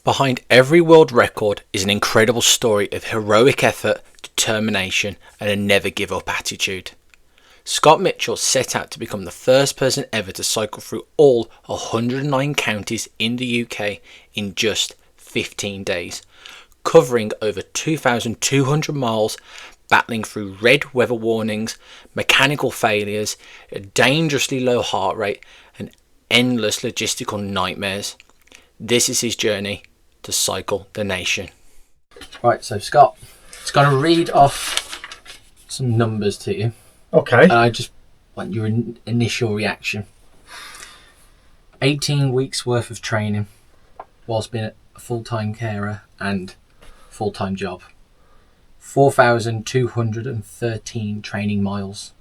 Behind every world record is an incredible story of heroic effort, determination, and a never give up attitude. Scott Mitchell set out to become the first person ever to cycle through all 109 counties in the UK in just 15 days, covering over 2,200 miles, battling through red weather warnings, mechanical failures, a dangerously low heart rate, and endless logistical nightmares. This is his journey to cycle the nation. Right, so Scott, it's going to read off some numbers to you. Okay. And I just want your initial reaction. 18 weeks worth of training whilst being a full-time carer and full-time job. 4,213 training miles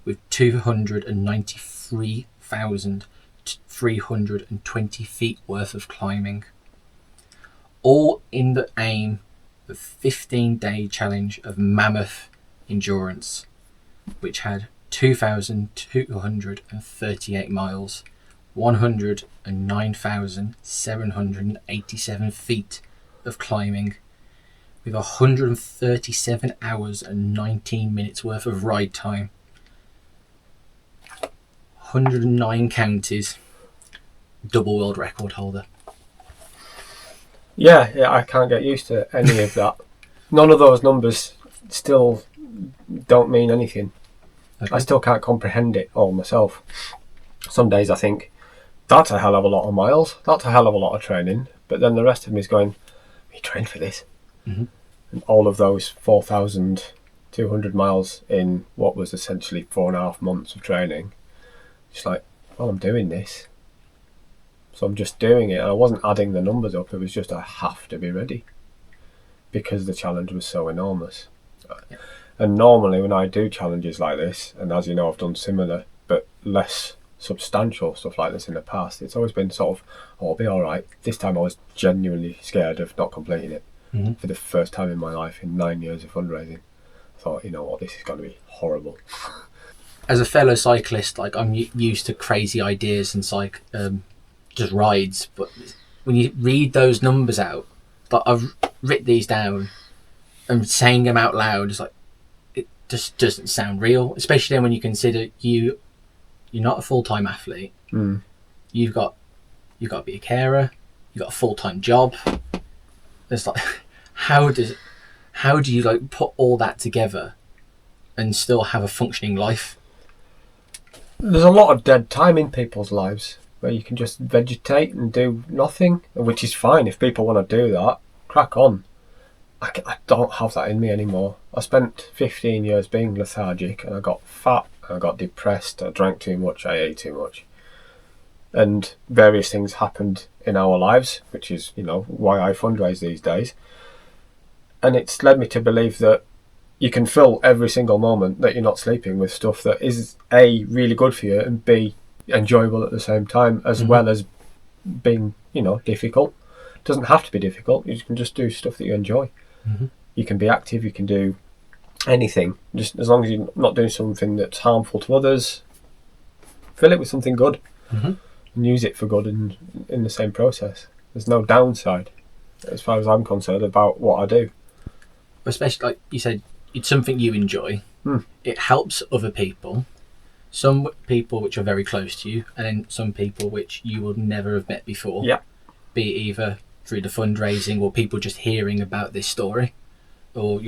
with 293,320 feet worth of climbing. All in the aim of 15-day challenge of mammoth endurance, which had 2,238 miles, 109,787 feet of climbing, with 137 hours and 19 minutes worth of ride time. 109 counties, double world record holder. Yeah, I can't get used to any of that. None of those numbers still don't mean anything. Okay. I still can't comprehend it all myself. Some days I think, that's a hell of a lot of miles, that's a hell of a lot of training, but then the rest of me is going, you trained for this? Mm-hmm. And all of those 4,200 miles in what was essentially 4.5 months of training, just like, well, I'm doing this. So I'm just doing it. And I wasn't adding the numbers up, it was just I have to be ready because the challenge was so enormous. Yeah. And normally when I do challenges like this, and as you know I've done similar but less substantial stuff like this in the past, it's always been sort of, oh, I'll be alright. This time I was genuinely scared of not completing it. Mm-hmm. For the first time in my life in 9 years of fundraising. I thought, you know what, this is going to be horrible. As a fellow cyclist, like I'm used to crazy ideas and just rides, but when you read those numbers out, like I've written these down and saying them out loud, it's like it just doesn't sound real. Especially then when you consider you're not a full-time athlete. Mm. You've got to be a carer. You've got a full-time job. It's like, how do you like put all that together and still have a functioning life? There's a lot of dead time in people's lives where you can just vegetate and do nothing, which is fine if people want to do that. Crack on. I don't have that in me anymore. I spent 15 years being lethargic and I got fat, I got depressed, I drank too much, I ate too much. And various things happened in our lives, which is, why I fundraise these days. And it's led me to believe that you can fill every single moment that you're not sleeping with stuff that is A, really good for you, and B, enjoyable at the same time, as well as being, difficult. It doesn't have to be difficult. You can just do stuff that you enjoy. Mm-hmm. You can be active, you can do anything, just as long as you're not doing something that's harmful to others. Fill it with something good. Mm-hmm. And use it for good in the same process. There's no downside, as far as I'm concerned, about what I do. Especially, like you said, it's something you enjoy. It helps other people. Some people which are very close to you, and then some people which you would never have met before. Yeah. Be it either through the fundraising or people just hearing about this story, or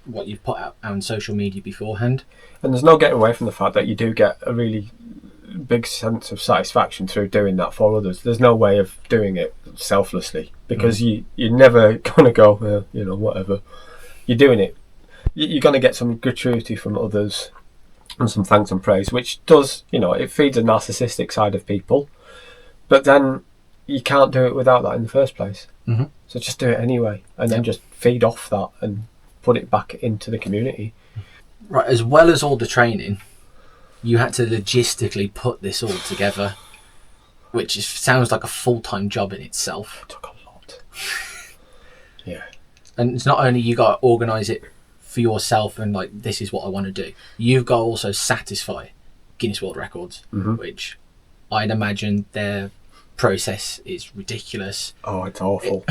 what you've put out on social media beforehand. And there's no getting away from the fact that you do get a really big sense of satisfaction through doing that for others. There's no way of doing it selflessly, because you're never going to go, whatever. You're doing it. You're going to get some gratuity from others and some thanks and praise, which does, it feeds a narcissistic side of people. But then you can't do it without that in the first place. Mm-hmm. So just do it anyway, and then just feed off that and put it back into the community. Right, as well as all the training, you had to logistically put this all together, which sounds like a full-time job in itself. It took a lot. Yeah. And it's not only you got to organise it for yourself and like, this is what I want to do. You've got to also satisfy Guinness World Records, which I'd imagine they're process is ridiculous. Oh, it's awful.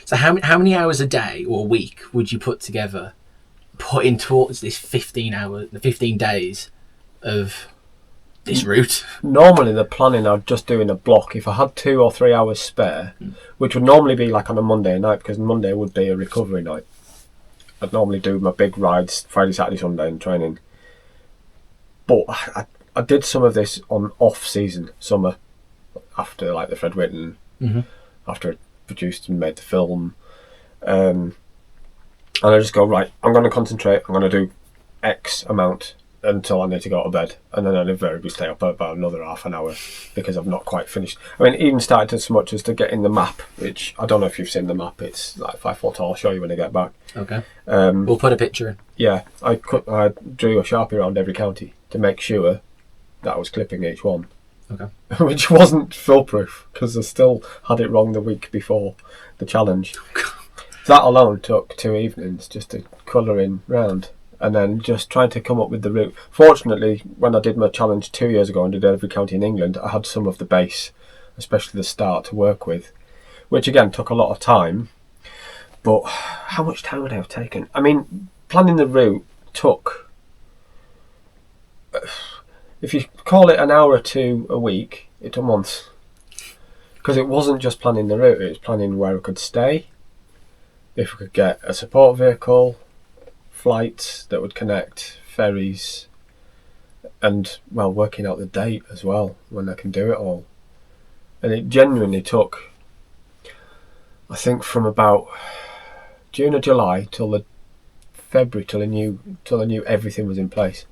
So how many hours a day or a week would you put in towards this 15 days of this route? Normally the planning, I'd just do in a block. If I had 2 or 3 hours spare, which would normally be like on a Monday night, because Monday would be a recovery night. I'd normally do my big rides Friday, Saturday, Sunday in training. But I did some of this on off-season, summer, after like the Fred Whitten, after I produced and made the film. And I just go, right, I'm going to concentrate, I'm going to do X amount until I need to go to bed. And then I'd invariably stay up about another half an hour because I've not quite finished. I mean, even started as much as to get in the map, which I don't know if you've seen the map. It's like 5 foot tall. I'll show you when I get back. Okay. We'll put a picture in. Yeah, I drew a Sharpie around every county to make sure that I was clipping each one. Okay. Which wasn't foolproof because I still had it wrong the week before the challenge. That alone took 2 evenings just to colour in round and then just trying to come up with the route. Fortunately, when I did my challenge 2 years ago and did every county in England, I had some of the base, especially the start, to work with, which again took a lot of time. But how much time would I have taken? I mean, planning the route took, if you call it an hour or 2 a week, it took months. Because it wasn't just planning the route, it was planning where I could stay, if we could get a support vehicle, flights that would connect, ferries, and, well, working out the date as well, when I can do it all. And it genuinely took, I think, from about June or July till the February, till I knew everything was in place.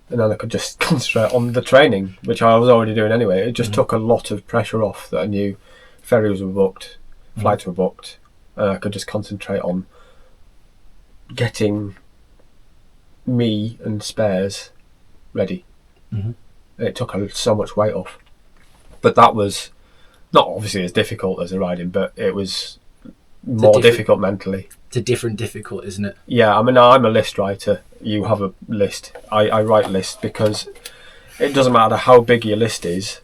And then I could just concentrate on the training, which I was already doing anyway. It just took a lot of pressure off that I knew ferries were booked, flights were booked, and I could just concentrate on getting me and spares ready. And it took so much weight off. But that was not obviously as difficult as the riding, but it was more difficult mentally. It's a different difficult, isn't it? Yeah, I mean, I'm a list writer. You have a list. I write lists because it doesn't matter how big your list is.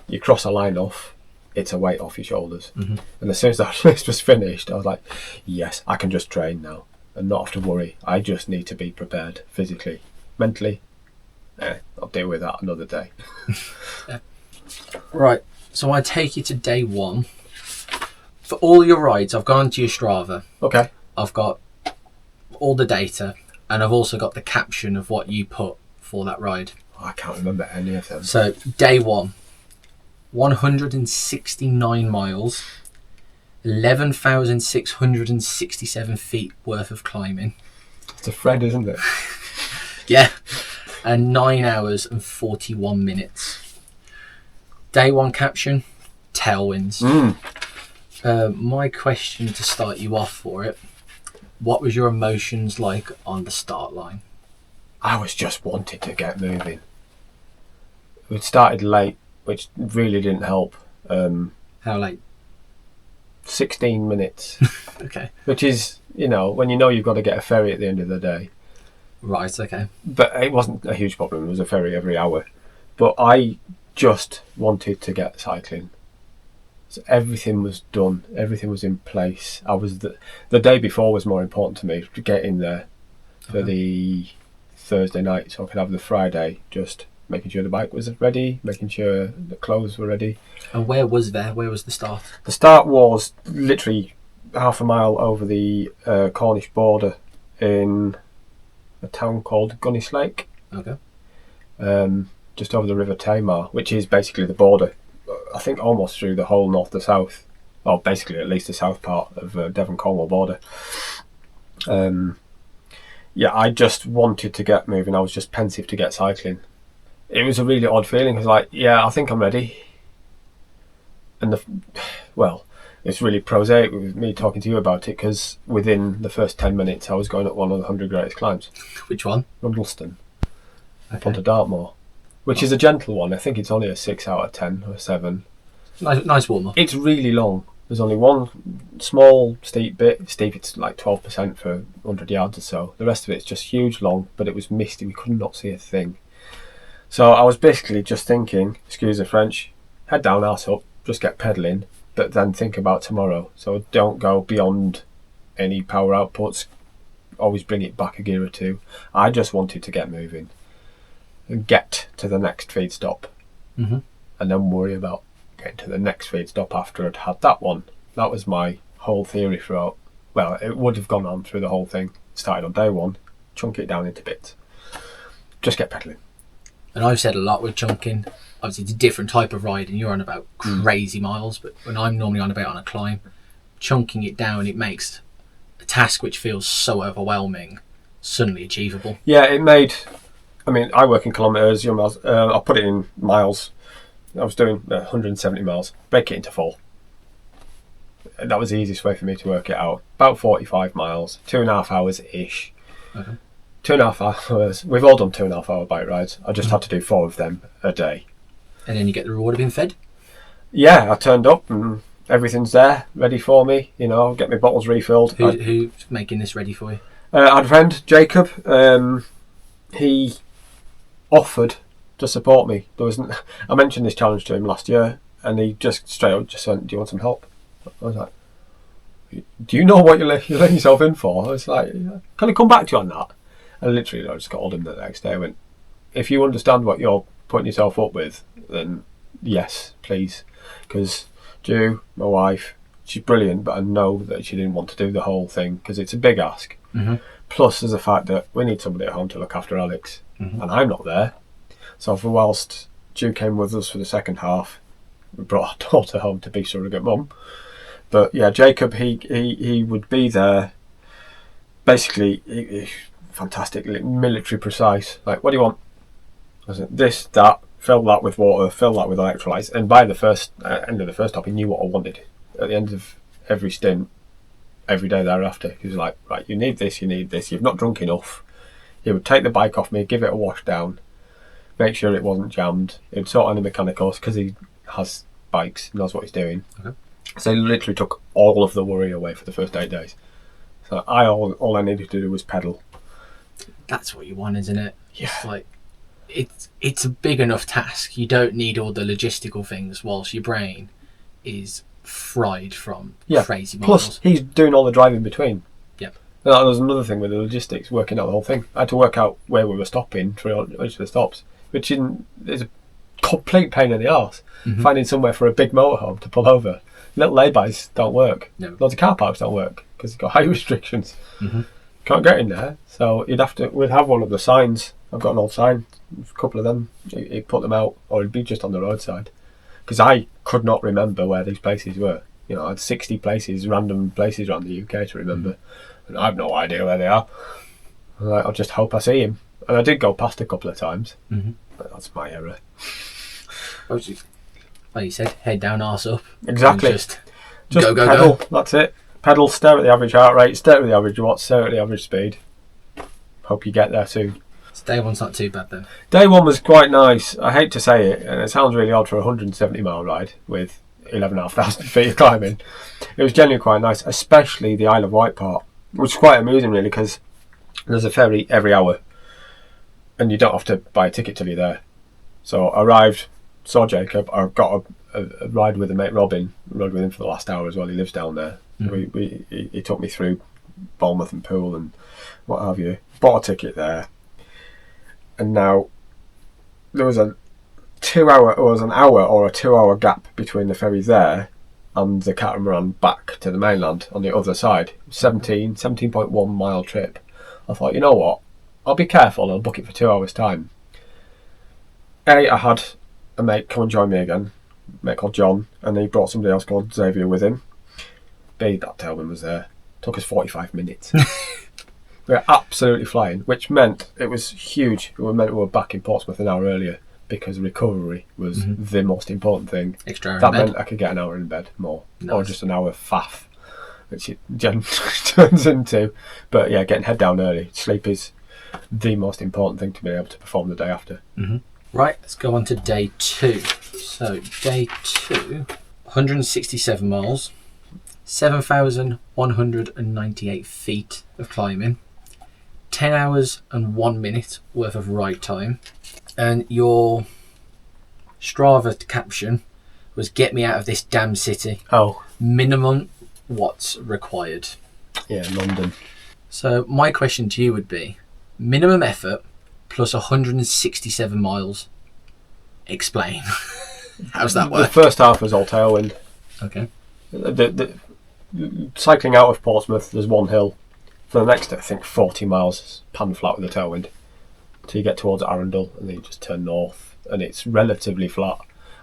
You cross a line off, it's a weight off your shoulders. And as soon as that list was finished, I was like, yes, I can just train now and not have to worry. I just need to be prepared physically, mentally. I'll deal with that another day. Right, so I take you to day 1. For all your rides, I've gone to your Strava. Okay. I've got all the data, and I've also got the caption of what you put for that ride. Oh, I can't remember any of them. So, day 1, 169 miles, 11,667 feet worth of climbing. It's a Fred, isn't it? Yeah. And 9 hours and 41 minutes. Day 1 caption, tailwinds. My question to start you off for it, what was your emotions like on the start line? I was just wanting to get moving. It started late, which really didn't help. How late? 16 minutes. Okay. Which is, when you know you've got to get a ferry at the end of the day. Right, okay. But it wasn't a huge problem. There was a ferry every hour. But I just wanted to get cycling. So everything was done. Everything was in place. I was the day before was more important to me, to get in there for the Thursday night so I could have the Friday just making sure the bike was ready, making sure the clothes were ready. And where was the start? The start was literally half a mile over the Cornish border in a town called Guinness Lake. Okay. Just over the River Tamar, which is basically the border, I think almost through the whole north to south, or basically at least the south part of Devon-Cornwall border. I just wanted to get moving. I was just pensive to get cycling. It was a really odd feeling. I was like, I think I'm ready. And it's really prosaic with me talking to you about it because within the first 10 minutes I was going up one of the 100 greatest climbs. Which one? Rundleston. Okay. Onto Dartmoor, which is a gentle one. I think it's only a 6 out of 10 or 7. Nice warm up. It's really long. There's only one small steep bit. Steep, it's like 12% for 100 yards or so. The rest of it's just huge long, but it was misty. We could not see a thing. So I was basically just thinking, excuse the French, head down, arse up, just get pedalling, but then think about tomorrow. So don't go beyond any power outputs. Always bring it back a gear or two. I just wanted to get moving and get to the next feed stop, and then worry about getting to the next feed stop after I'd had that one. That was my whole theory throughout. Well, it would have gone on through the whole thing. Started on day one, chunk it down into bits. Just get pedalling. And I've said a lot with chunking. Obviously, it's a different type of ride, and you're on about crazy miles. But when I'm normally on about on a climb, chunking it down, it makes a task which feels so overwhelming suddenly achievable. Yeah, it made. I mean, I work in kilometres, your miles. I'll put it in miles. I was doing 170 miles. Break it into 4. That was the easiest way for me to work it out. About 45 miles, 2.5 hours ish. Okay. 2.5 hours. We've all done 2.5 hour bike rides. I just had to do 4 of them a day. And then you get the reward of being fed? Yeah, I turned up and everything's there, ready for me. You know, get my bottles refilled. Who's making this ready for you? I had a friend, Jacob. He offered to support me. I mentioned this challenge to him last year, and he just straight up just went, "Do you want some help?" I was like, "Do you know what you're letting yourself in for?" I was like, "Can I come back to you on that?" And literally, I just called him the next day. I went, "If you understand what you're putting yourself up with, then yes, please." Because Ju, my wife, she's brilliant, but I know that she didn't want to do the whole thing because it's a big ask. Plus, there's the fact that we need somebody at home to look after Alex, and I'm not there. So for whilst Ju came with us for the second half, we brought our daughter home to be surrogate mum. But yeah, Jacob, he would be there. Basically, he fantastic, military precise. Like, what do you want? I said, this, that, fill that with water, fill that with electrolytes. And by the end of the first stop, he knew what I wanted. At the end of every stint, every day thereafter, he was like, right, you need this, you've not drunk enough. He would take the bike off me, give it a wash down, make sure it wasn't jammed. He'd sort any mechanicals because he has bikes, knows what he's doing. Okay. So he literally took all of the worry away for the first 8 days. So all I needed to do was pedal. That's what you want, isn't it? Yeah. It's like it's a big enough task. You don't need all the logistical things whilst your brain is fried from crazy miles. Plus, he's doing all the driving between. Yep. And that was another thing with the logistics, working out the whole thing. I had to work out where we were stopping for each of the stops, which is a complete pain in the arse. Finding somewhere for a big motorhome to pull over. Little laybys don't work. No. Lots of car parks don't work because they've got height restrictions. Can't get in there, so we'd have one of the signs. I've got an old sign, a couple of them. He'd put them out, or it'd be just on the roadside. Because I could not remember where these places were. You know, I had 60 places, random places around the UK to remember, and I have no idea where they are. I'll just hope I see him. And I did go past a couple of times, but that's my error. Like you said, head down, arse up. Exactly. Just go, go. That's it. Pedal, stare at the average heart rate, stare at the average watts, stare at the average speed. Hope you get there soon. So day one's not too bad then. Day one was quite nice. I hate to say it, and it sounds really odd for a 170 mile ride with 11,500 feet of climbing. It was genuinely quite nice, especially the Isle of Wight part, which is quite amusing really because there's a ferry every hour and you don't have to buy a ticket till you're there. So I arrived, saw Jacob, I got a ride with a mate Robin, rode with him for the last hour as well, he lives down there. He took me through Bournemouth and Poole and what have you. Bought a ticket there, and now there was an hour or a 2 hour gap between the ferry there and the catamaran back to the mainland on the other side. 17.1 mile trip. I thought, you know what, I'll be careful and I'll book it for 2 hours time. I had a mate come and join me again, a mate called John, and he brought somebody else called Xavier with him. That tailwind was there. Took us 45 minutes. We were absolutely flying, which meant it was huge. We were back in Portsmouth an hour earlier because recovery was the most important thing. Extra hour that in bed. meant I could get an hour in bed more, Nice. or just an hour faff, which it turns into. But yeah, getting head down early. Sleep is the most important thing to be able to perform the day after. Right, let's go on to day 2. So day 2, 167 miles. 7,198 feet of climbing, 10 hours and 1 minute worth of ride time, and your Strava caption was get me out of this damn city. Oh, Minimum what's required. yeah, London. So my question to you would be, minimum effort plus 167 miles. Explain. How's that The work? first half was all tailwind. Okay. The cycling out of Portsmouth, there's one hill. For the next, I think, 40 miles, pan flat with the tailwind. Till you get towards Arundel, and then you just turn north, and it's relatively flat.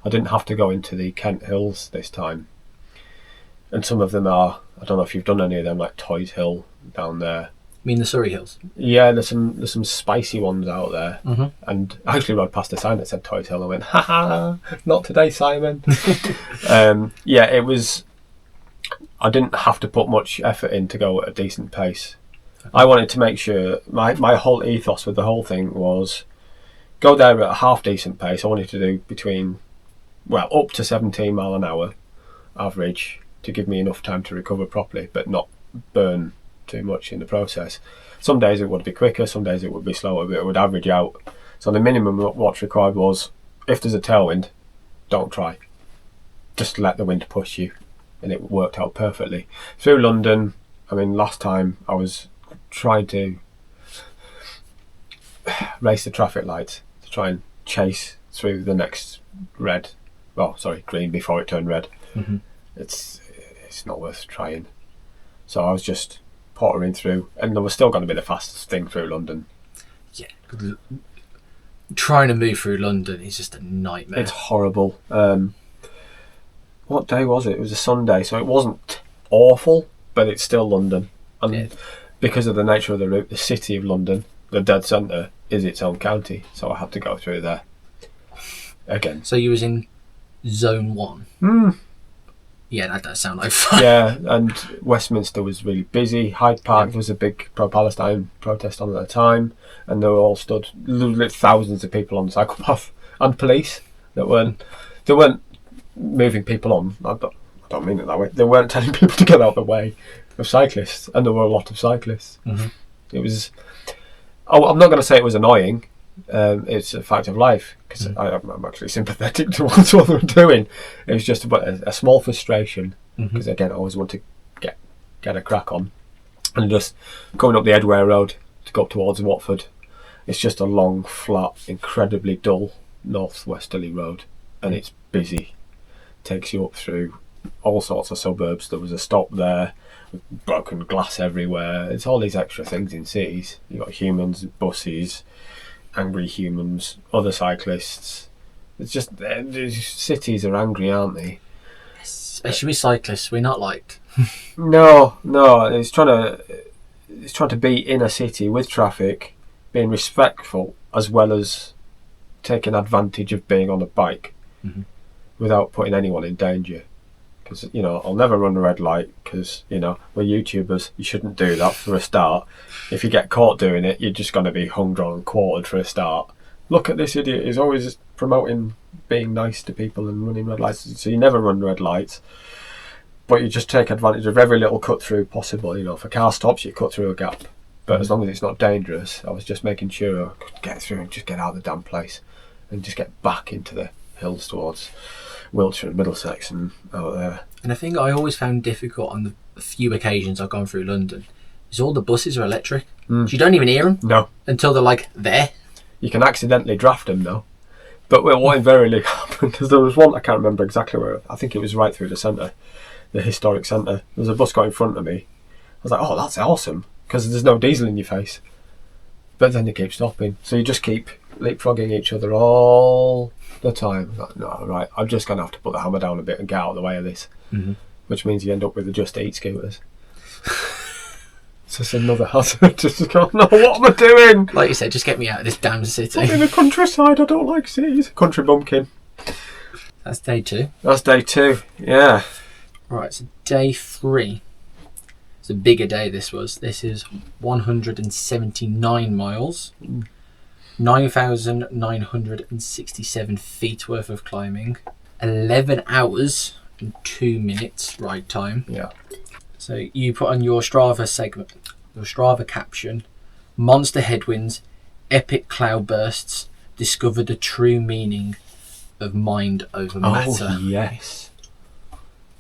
I didn't have to go into the Kent Hills this time. And some of them are, I don't know if you've done any of them, like Toys Hill down there. You mean the Surrey Hills? Yeah, there's some spicy ones out there. Mm-hmm. And I actually rode past a sign that said Toys Hill. I went, ha ha, not today, Simon. Yeah, it was. I didn't have to put much effort in to go at a decent pace. I wanted to make sure my whole ethos with the whole thing was go there at a half decent pace. I wanted to do between, well, up to 17 mile an hour average to give me enough time to recover properly, but not burn too much in the process. Some days it would be quicker, some days it would be slower, but it would average out. So the minimum what's required was, if there's a tailwind, don't try. Just let the wind push you. And it worked out perfectly. Through London, I mean, last time I was trying to race the traffic lights to try and chase through the next green before it turned red. Mm-hmm. It's not worth trying. So I was just pottering through, and there was still going to be the fastest thing through London. Yeah. Trying to move through London is just a nightmare. It's horrible. What day was it? It was a Sunday, so it wasn't awful, but it's still London. And because of the nature of the route, the city of London, the dead centre, is its own county, so I had to go through there again. So you was in Zone 1? Yeah, that does sound like fun. Yeah, and Westminster was really busy. Hyde Park, there was a big pro-Palestine protest on at the time, and they were all stood, thousands of people on the cycle path, and police that weren't moving people on. I don't mean it that way. They weren't telling people to get out of the way of cyclists, and there were a lot of cyclists. Mm-hmm. It was. Oh, I'm not going to say it was annoying. It's a fact of life, because I'm actually sympathetic to what they were doing. It was just a small frustration, because again, I always want to get a crack on, and just going up the Edgware Road to go up towards Watford. It's just a long, flat, incredibly dull northwesterly road, and it's busy. Takes you up through all sorts of suburbs. There was a stop there, with broken glass everywhere. It's all these extra things in cities. You've got humans, buses, angry humans, other cyclists. It's just, these cities are angry, aren't they? Especially with cyclists, we're not liked. No, it's trying to be in a city with traffic, being respectful, as well as taking advantage of being on a bike. Without putting anyone in danger. Because, I'll never run a red light, because, we're YouTubers. You shouldn't do that for a start. If you get caught doing it, you're just going to be hung, drawn and quartered for a start. Look at this idiot. He's always promoting being nice to people and running red lights. So you never run red lights. But you just take advantage of every little cut through possible. If a car stops, you cut through a gap. But as long as it's not dangerous, I was just making sure I could get through and just get out of the damn place. And just get back into the hills towards Wiltshire and Middlesex and out there. And the thing I always found difficult on the few occasions I've gone through London is all the buses are electric. So you don't even hear them. No. Until they're like there. You can accidentally draft them though. But what invariably happened, because there was one, I can't remember exactly where, I think it was right through the centre, the historic centre. There was a bus got in front of me. I was like, oh, that's awesome, because there's no diesel in your face. But then they keep stopping. So you just keep leapfrogging each other all the time. Like, no, right, I'm just going to have to put the hammer down a bit and get out of the way of this. Which means you end up with the Just Eat scooters. It's just another hazard. Just go, no, what am I doing? Like you said, just get me out of this damn city. I'm in the countryside, I don't like cities. Country bumpkin. That's day 2. That's day 2, yeah. Right, so day 3. It's a bigger day this was. This is 179 miles. 9,967 feet worth of climbing. 11 hours and 2 minutes ride time. Yeah. So you put on your Strava segment, your Strava caption, monster headwinds, epic cloudbursts, discover the true meaning of mind over matter. Oh, yes.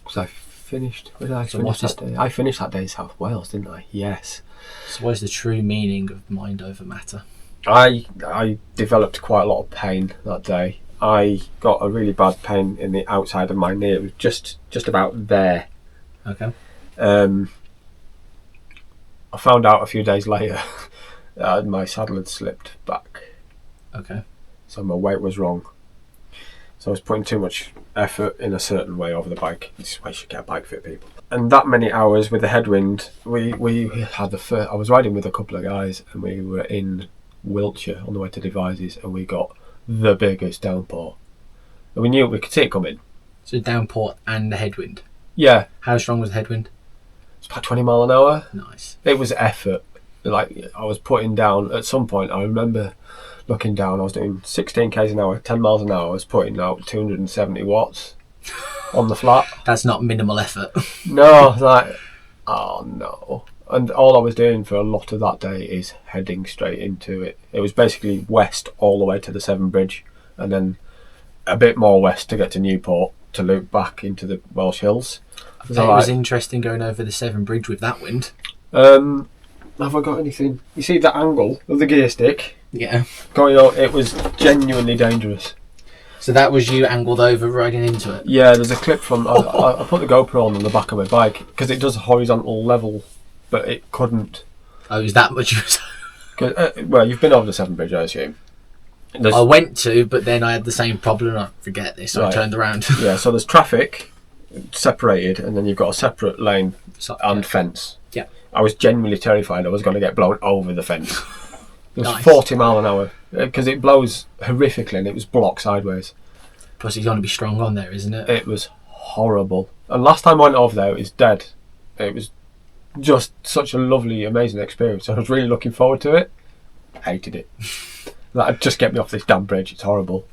Because I finished... Where did I So finish that day? I finished that day in South Wales, didn't I? Yes. So what is the true meaning of mind over matter? I developed quite a lot of pain that day. I got a really bad pain in the outside of my knee. It was just about there. Okay. I found out a few days later that my saddle had slipped back. Okay. So my weight was wrong. So I was putting too much effort in a certain way over the bike. This is why you should get a bike fit, people. And that many hours with the headwind, we had the first... I was riding with a couple of guys and we were in Wiltshire on the way to Devizes and we got the biggest downpour. And we knew we could see it coming. So downpour and the headwind. Yeah. How strong was the headwind? It's about 20 mile an hour. Nice. It was effort. Like, I was putting down, at some point, I remember looking down, I was doing 16 k's an hour, 10 miles an hour, I was putting out 270 watts on the flat. That's not minimal effort. No, like, oh no. And all I was doing for a lot of that day is heading straight into it. It was basically west all the way to the Severn Bridge, and then a bit more west to get to Newport to loop back into the Welsh Hills. It was interesting going over the Severn Bridge with that wind. Have I got anything? You see the angle of the gear stick? Yeah. Going on, it was genuinely dangerous. So that was you angled over riding into it? Yeah, there's a clip from... I put the GoPro on the back of my bike because it does a horizontal level, but it couldn't. Oh, is that much? Well, you've been over the Severn Bridge, I assume. I went to, but then I had the same problem. I forget this, so right. I turned around. Yeah, so there's traffic separated, and then you've got a separate lane and fence. Yeah. I was genuinely terrified I was going to get blown over the fence. It was nice. 40 mile an hour because it blows horrifically and it was blocked sideways. Plus, it's going to be strong on there, isn't it? It was horrible. And last time I went over there, it was dead. It was just such a lovely, amazing experience. I was really looking forward to it. Hated it. That'd just get me off this damn bridge. It's horrible.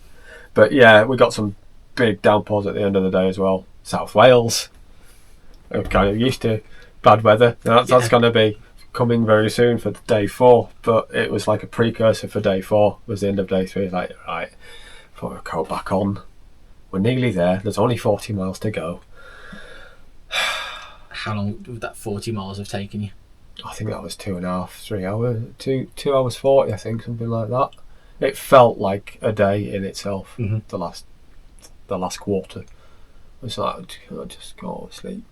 But yeah, we got some big downpours at the end of the day as well. South Wales. I'm kind of used to bad weather. That's going to be coming very soon for day 4. But it was like a precursor for day 4. Was the end of day 3. It's like, right, put our coat back on. We're nearly there. There's only 40 miles to go. How long would that 40 miles have taken you? I think that was 2.5, 3 hours. 2 hours 40, I think, something like that. It felt like a day in itself. Mm-hmm. The last quarter. I was like, I'll just go to sleep.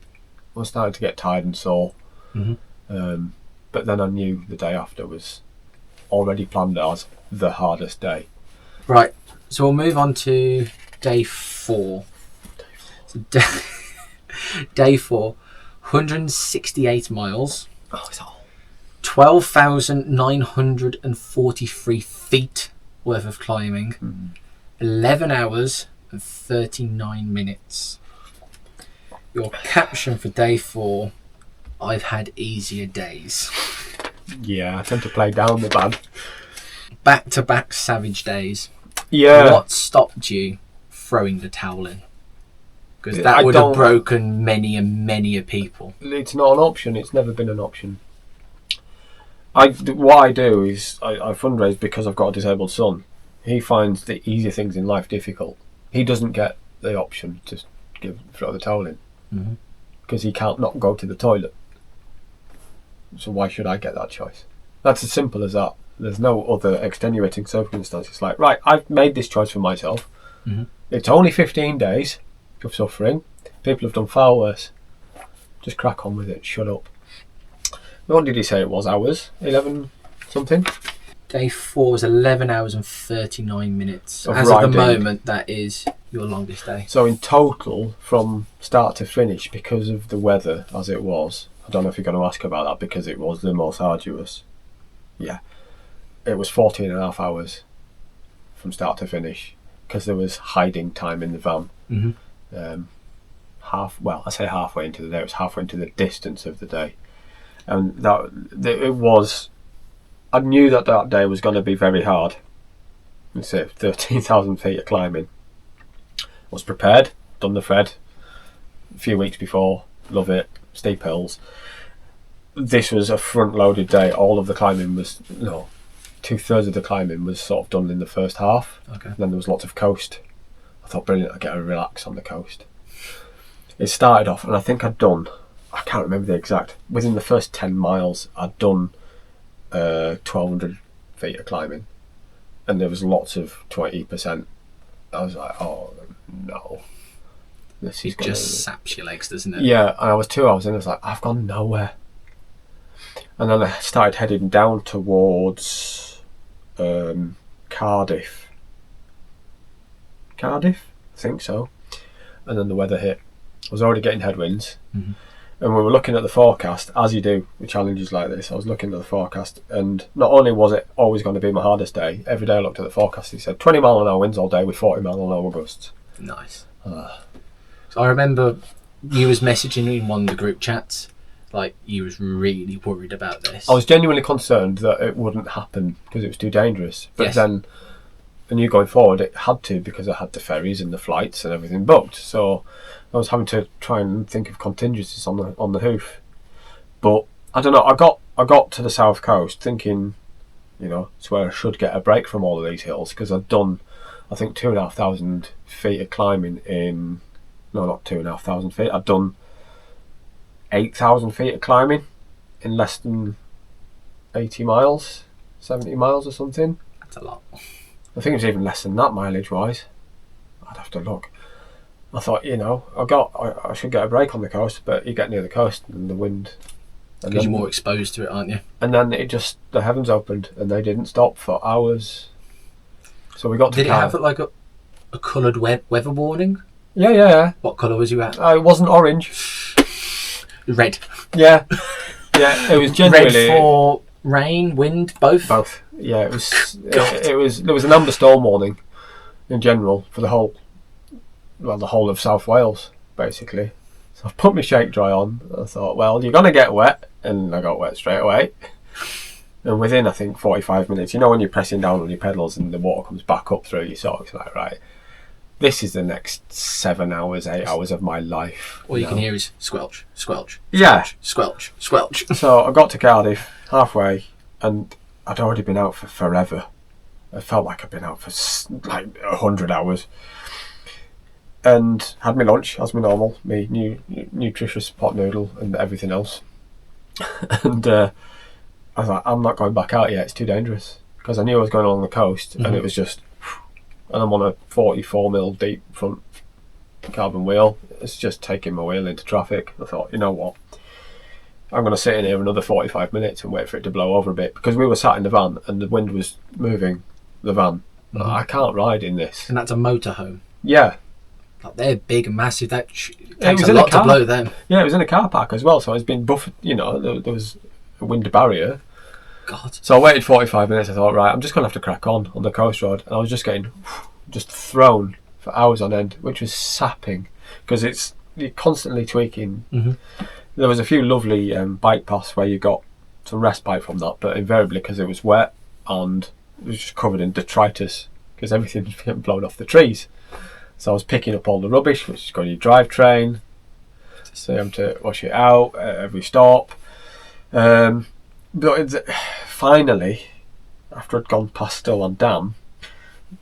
I was starting to get tired and sore. Mm-hmm. But then I knew the day after was already planned as the hardest day. Right, so we'll move on to day 4. So day 4, 168 miles. Oh, it's all 12,943 feet worth of climbing. 11 hours and 39 minutes. Your caption for day 4: I've had easier days. Yeah, I tend to play down the bad. Back-to-back savage days. Yeah. What stopped you throwing the towel in? Because that would have broken many and many a people. It's not an option. It's never been an option. What I do is I fundraise because I've got a disabled son. He finds the easier things in life difficult. He doesn't get the option to throw the towel in because he can't not go to the toilet. So why should I get that choice? That's as simple as that. There's no other extenuating circumstances. It's like, right, I've made this choice for myself. It's only 15 days of suffering. People have done far worse. Just crack on with it. Shut up. What did he say it was? Hours? 11 something? Day 4 was 11 hours and 39 minutes. Of As riding. of the moment, that is your longest day. So in total, from start to finish, because of the weather as it was, I don't know if you're going to ask about that because it was the most arduous. Yeah. It was 14 and a half hours from start to finish because there was hiding time in the van. I say halfway into the day. It was halfway into the distance of the day. And it was... I knew that day was going to be very hard. Let's say 13,000 feet of climbing. Was prepared, done the thread a few weeks before. Love it. Steep hills. This was a front-loaded day. All of the climbing was... No, 2/3 of the climbing was sort of done in the first half. Okay. Then there was lots of coast I thought, brilliant, I get to relax on the coast. It started off, and I think I can't remember the exact, within the first 10 miles, I'd done 1,200 feet of climbing, and there was lots of 20%. I was like, oh no. It just saps your legs, doesn't it? Yeah, and I was 2 hours in, I was like, I've gone nowhere. And then I started heading down towards Cardiff, I think so. And then the weather hit. I was already getting headwinds. Mm-hmm. And we were looking at the forecast, as you do with challenges like this. I was looking at the forecast, and not only was it always going to be my hardest day, every day I looked at the forecast, he said 20 mile an hour winds all day with 40 mile an hour gusts. Nice. So I remember you was messaging me in one of the group chats, like you was really worried about this. I was genuinely concerned that it wouldn't happen because it was too dangerous. But Yes. then, I knew going forward it had to, because I had the ferries and the flights and everything booked. So I was having to try and think of contingencies on the hoof. But I don't know. I got to the south coast thinking, it's where I should get a break from all of these hills, because I'd done, I think, 2,500 feet of climbing in. No, not 2,500 feet. I'd done 8,000 feet of climbing in less than 80 miles, 70 miles or something. That's a lot. I think it was even less than that mileage wise. I'd have to look. I thought, I should get a break on the coast, but you get near the coast and the wind. Because you're more exposed to it, aren't you? And then the heavens opened and they didn't stop for hours. So we got to Did it have like a coloured weather warning? Yeah. What colour was you at? It wasn't orange. Red. Yeah. It was generally red for rain, wind, both. Both. Yeah, it was. It was. There was an amber storm warning in general for the whole of South Wales, basically. So I put my shake dry on. I thought, well, you're gonna get wet, and I got wet straight away. And within, I think, 45 minutes, when you're pressing down on your pedals and the water comes back up through your socks, like, right, this is the next 7 hours, 8 hours of my life. All you can hear is squelch, squelch, Yeah. squelch, squelch. So I got to Cardiff halfway, and I'd already been out for forever. I felt like I'd been out for like 100 hours. And had my lunch as my normal, my nutritious pot noodle and everything else. And I was like, I'm not going back out yet, it's too dangerous. Because I knew I was going along the coast, and it was just, and I'm on a 44mm deep front carbon wheel. It's just taking my wheel into traffic. I thought, you know what? I'm going to sit in here another 45 minutes and wait for it to blow over a bit, because we were sat in the van and the wind was moving the van. I can't ride in this. And that's a motorhome. Yeah. Like they're big and massive. That It was takes a in a lot to car. blow them. Yeah, it was in a car park as well, so it's been buffered. There was a wind barrier. God. So I waited 45 minutes. I thought, right, I'm just going to have to crack on the coast road. And I was just getting thrown for hours on end, which was sapping, because you're constantly tweaking. There was a few lovely bike paths where you got some respite from that, but invariably, because it was wet and it was just covered in detritus, because everything was getting blown off the trees. So I was picking up all the rubbish, which is going to your drivetrain, so you have to wash it out at every stop. But finally, after I'd gone past Still on Dam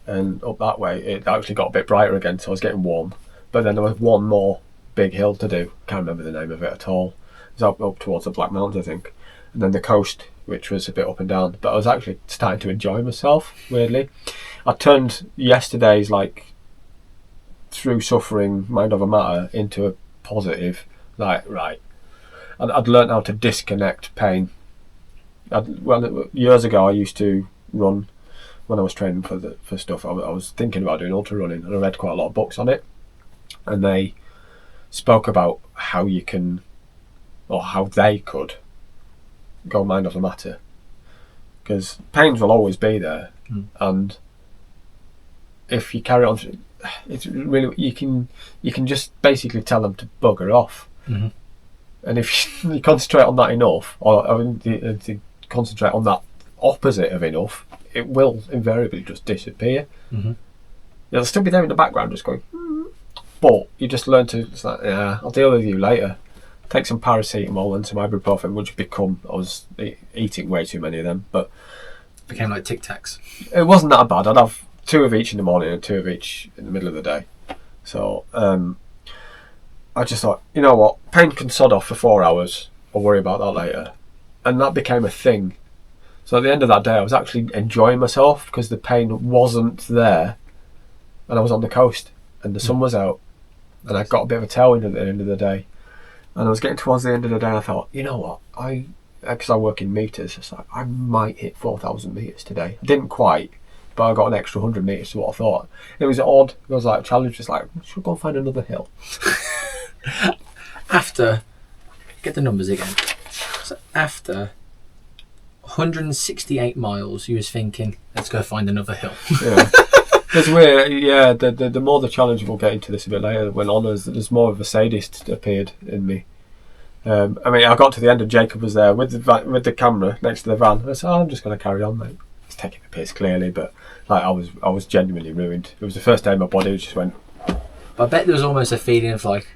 and up that way, it actually got a bit brighter again, so I was getting warm. But then there was one more big hill to do. Can't remember the name of it at all. It was up towards the Black Mountains, I think. And then the coast, which was a bit up and down. But I was actually starting to enjoy myself, weirdly. I turned yesterday's through suffering, mind over matter, into a positive. Right. And I'd learnt how to disconnect pain. Years ago I used to run when I was training for stuff. I was thinking about doing ultra running, and I read quite a lot of books on it, and they spoke about how you can, or how they could, go mind over matter, because pains will always be there, and if you carry on, it's really you can just basically tell them to bugger off. And if you concentrate on that enough, or to concentrate on that opposite of enough, it will invariably just disappear. It'll still be there in the background, just going. But you just learn to. It's like, yeah, I'll deal with you later. Take some paracetamol and some ibuprofen, which I was eating way too many of them, but Became like Tic Tacs. it wasn't that bad. I'd have 2 of each in the morning and 2 of each in the middle of the day. So I just thought, you know what, pain can sod off for 4 hours. I'll worry about that later. And that became a thing. So at the end of that day, I was actually enjoying myself because the pain wasn't there, and I was on the coast, and the sun was out, and I got a bit of a tailwind at the end of the day. And I was getting towards the end of the day, and I thought, you know what, because I work in meters, it's like, I might hit 4,000 meters today. I didn't quite, but I got an extra 100 meters to what I thought. It was odd. It was like a challenge. Just like, should we go and find another hill? After, get the numbers again. So after 168 miles, you was thinking, let's go find another hill. Yeah. It's weird, yeah. The more the challenge, we'll get into this a bit later, went on, there's more of a sadist appeared in me. I mean, I got to the end, and Jacob was there with the camera next to the van. I said, I'm just going to carry on, mate. He's taking the piss clearly, but like I was genuinely ruined. It was the first day my body just went. I bet there was almost a feeling of like,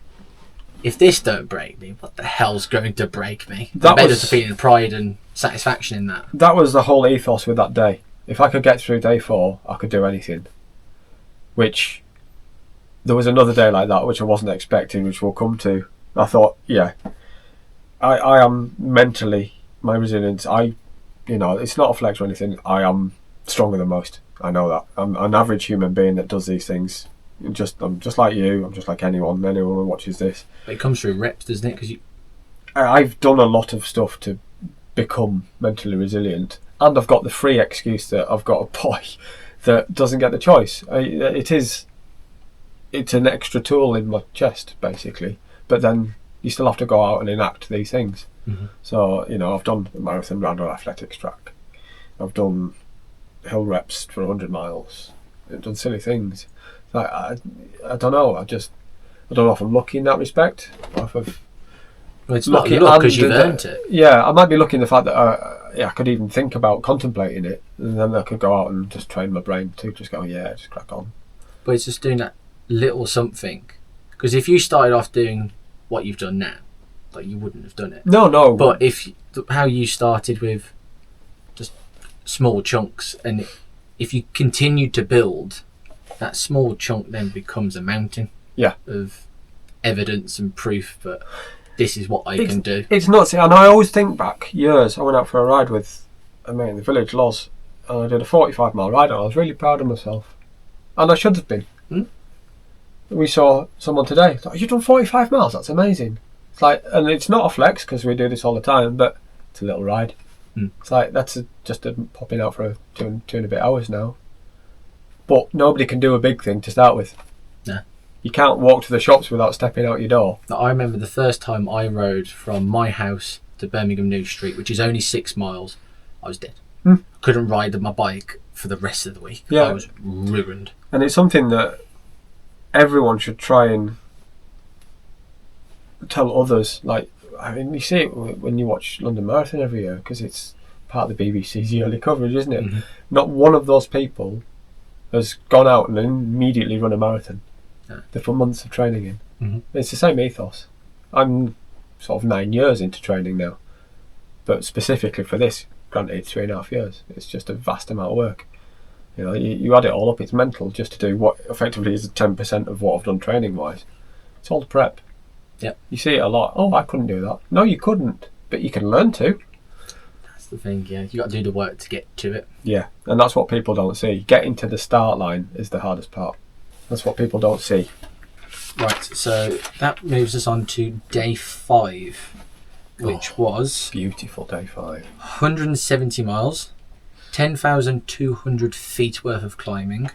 if this don't break me, what the hell's going to break me? I bet there's a feeling of pride and satisfaction in that. That was the whole ethos with that day. If I could get through day 4, I could do anything. Which, there was another day like that which I wasn't expecting, which we'll come to. I thought, yeah, I am mentally, my resilience, it's not a flex or anything, I am stronger than most. I know that. I'm an average human being that does these things. I'm just like you, I'm just like anyone who watches this. But it comes through reps, doesn't it? Because I've done a lot of stuff to become mentally resilient, and I've got the free excuse that I've got a boy that doesn't get the choice. It's an extra tool in my chest, basically. But then you still have to go out and enact these things. Mm-hmm. So, I've done a marathon round an athletics track. I've done hill reps for 100 miles. I've done silly things. Like, I don't know. I don't know if I'm lucky in that respect. Or if I've well, it's lucky because you've earned it. Yeah, I might be lucky in the fact that I could even think about contemplating it, and then I could go out and just train my brain to just go, just crack on. But it's just doing that little something. Because if you started off doing what you've done now, like you wouldn't have done it. No. But how you started with just small chunks, and if you continue to build, that small chunk then becomes a mountain. Yeah. Of evidence and proof, but this is what I can do. It's nuts, and I always think back years. I went out for a ride with a mate in the village, Loz, and I did a 45-mile ride, and I was really proud of myself, and I should have been. We saw someone today. Like, you've done 45 miles. That's amazing. It's like, and it's not a flex because we do this all the time, but it's a little ride. It's like that's just popping out for two and a bit hours now. But nobody can do a big thing to start with. No. You can't walk to the shops without stepping out your door. I remember the first time I rode from my house to Birmingham New Street, which is only 6 miles, I was dead. Couldn't ride my bike for the rest of the week. Yeah. I was ruined. And it's something that everyone should try and tell others. Like, I mean, you see it when you watch London Marathon every year because it's part of the BBC's yearly coverage, isn't it? Mm-hmm. Not one of those people has gone out and immediately run a marathon. No. They've put months of training in. Mm-hmm. It's the same ethos. I'm sort of 9 years into training now, but specifically for this, granted 3.5 years. It's just a vast amount of work. You add it all up, it's mental just to do what effectively is 10% of what I've done training wise. It's all the prep. Yep. You see it a lot. Oh, I couldn't do that. No, you couldn't, but you can learn to. That's the thing, yeah. You got to do the work to get to it. Yeah, and that's what people don't see. Getting to the start line is the hardest part. That's what people don't see. Right, so that moves us on to day 5, which was beautiful day 5. 170 miles, 10,200 feet worth of climbing,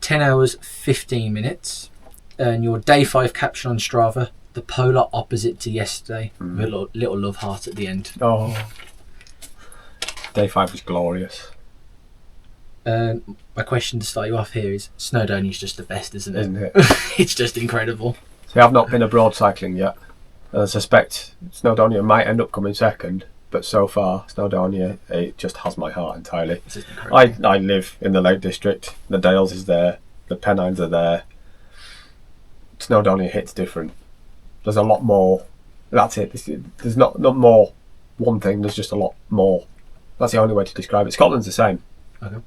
10 hours 15 minutes, and your day 5 caption on Strava, the polar opposite to yesterday, with a little love heart at the end. Oh, day 5 was glorious. My question to start you off here is, Snowdonia is just the best, isn't it? Isn't it? It's just incredible. See, I've not been abroad cycling yet, and I suspect Snowdonia might end up coming second, but so far Snowdonia, it just has my heart entirely. This is incredible. I live in the Lake District, the Dales is there, the Pennines are there. Snowdonia hits different. There's a lot more. That's it. There's not more one thing, there's just a lot more. That's the only way to describe it. Scotland's the same. Okay.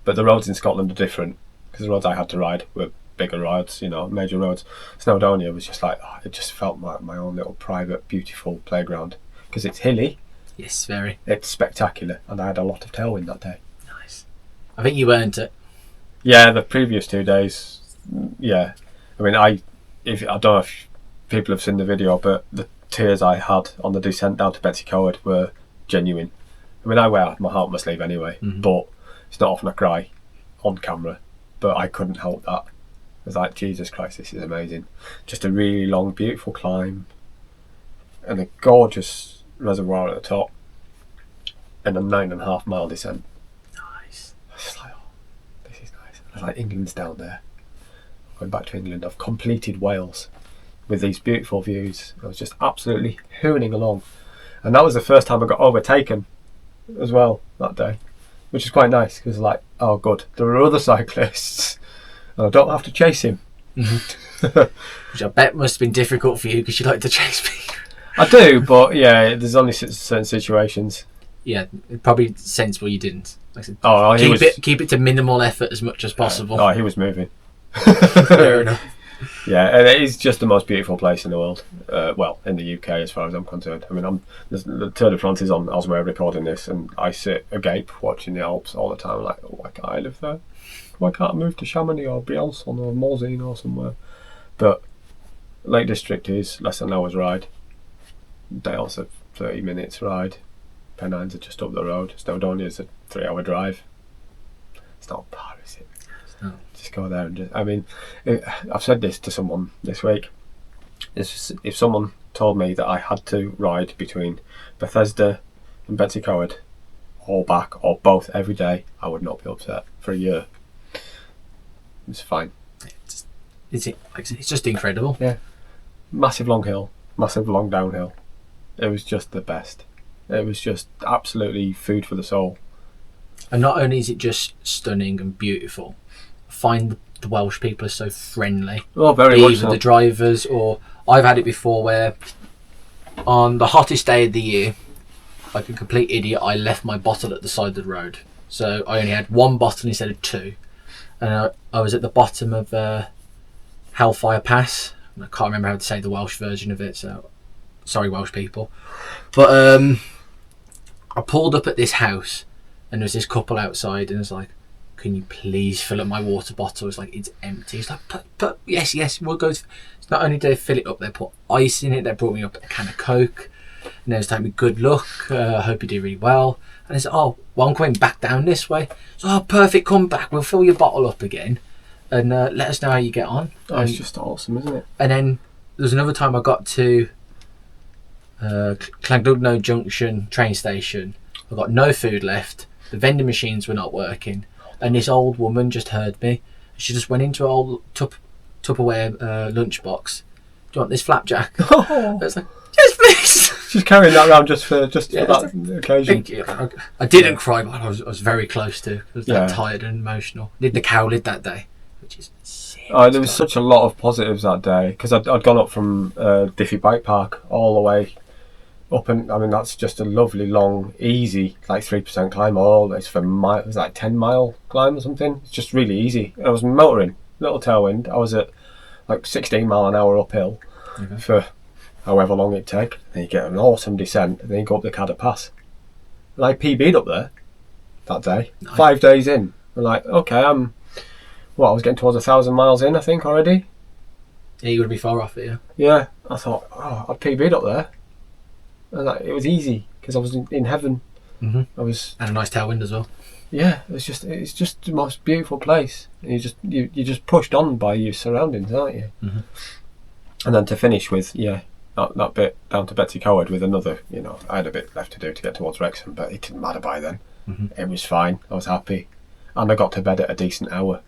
But the roads in Scotland are different because the roads I had to ride were bigger roads, major roads. Snowdonia was just like, it just felt like my own little private, beautiful playground. Because it's hilly. Yes, very. It's spectacular. And I had a lot of tailwind that day. Nice. I think you earned it. Yeah, the previous 2 days, yeah. I mean, I don't know if people have seen the video, but the tears I had on the descent down to Betsy Coward were genuine. I mean, I wear my heart on my sleeve anyway, but it's not often I cry on camera, but I couldn't help that. I was like, Jesus Christ, this is amazing. Just a really long, beautiful climb and a gorgeous reservoir at the top and a 9.5 mile descent. Nice. I was just like, this is nice. I was like, England's down there. Going back to England, I've completed Wales with these beautiful views. I was just absolutely hooning along. And that was the first time I got overtaken as well that day, which is quite nice because like, oh good, there are other cyclists and I don't have to chase him. Which I bet must have been difficult for you because you like to chase me. I do, but yeah, there's only certain situations. Yeah, probably sensible you didn't. Like I said, keep it to minimal effort as much as possible. Oh, he was moving. Fair enough. Yeah, and it is just the most beautiful place in the world. Well, in the UK, as far as I'm concerned. I mean, the Tour de France is on as we're recording this, and I sit agape watching the Alps all the time. Like, why can't I live there? Why can't I move to Chamonix or Briançon or Morzine or somewhere? But Lake District is less than an hour's ride. Dale's a 30 minutes ride. Pennines are just up the road. Snowdonia is a 3-hour drive. It's not bad, is it? No. Just go there and just, I mean, I've said this to someone this week. If someone told me that I had to ride between Bethesda and Betsy Coward, or back, or both every day, I would not be upset for a year. It's fine. It's just incredible. Yeah. Massive long hill, massive long downhill. It was just the best. It was just absolutely food for the soul. And not only is it just stunning and beautiful, I find the Welsh people are so friendly. Oh, very much so. Either the drivers, or I've had it before where on the hottest day of the year, like a complete idiot, I left my bottle at the side of the road. So I only had one bottle instead of two. And I was at the bottom of Hellfire Pass. I can't remember how to say the Welsh version of it, so sorry Welsh people. But I pulled up at this house and there was this couple outside and I was like, can you please fill up my water bottle? It's like, it's empty. It's like, but yes, we'll go. It's not only did they fill it up, they put ice in it, they brought me up a can of Coke and they was telling me good luck, I hope you do really well. And I said, oh, well, I'm coming back down this way. So, oh, perfect, come back, we'll fill your bottle up again and let us know how you get on. Oh, it's just awesome, isn't it? And then there was another time I got to Llandudno Junction train station. I got no food left, the vending machines were not working, and this old woman just heard me. She just went into her old Tupperware lunchbox. Do you want this flapjack? I was like, yes, please. She's carrying that around just for that occasion. I didn't cry, but I was very close to. I was that tired and emotional. Did the cow lid that day, which is sick. There was such a lot of positives that day because I'd gone up from Diffie Bike Park all the way up, and I mean that's just a lovely long, easy, like 3% climb all the way for mile. It was like 10-mile climb or something. It's just really easy. I was motoring, little tailwind. I was at like 16 mile an hour uphill for however long it take. Then you get an awesome descent, and then you go up the Cadder Pass. And I PB'd up there that day. Nice. 5 days in. I'm like, okay, I was getting towards 1,000 miles in, I think, already. Yeah, you would be far off it, yeah. Yeah, I thought, I PB'd up there. And it was easy because I was in heaven. Mm-hmm. I was, and a nice tailwind as well. Yeah, it's just the most beautiful place. And you're just pushed on by your surroundings, aren't you? Mm-hmm. And then to finish with, that bit down to Betsy Coward with another, I had a bit left to do to get towards Wrexham, but it didn't matter by then. Mm-hmm. It was fine. I was happy, and I got to bed at a decent hour.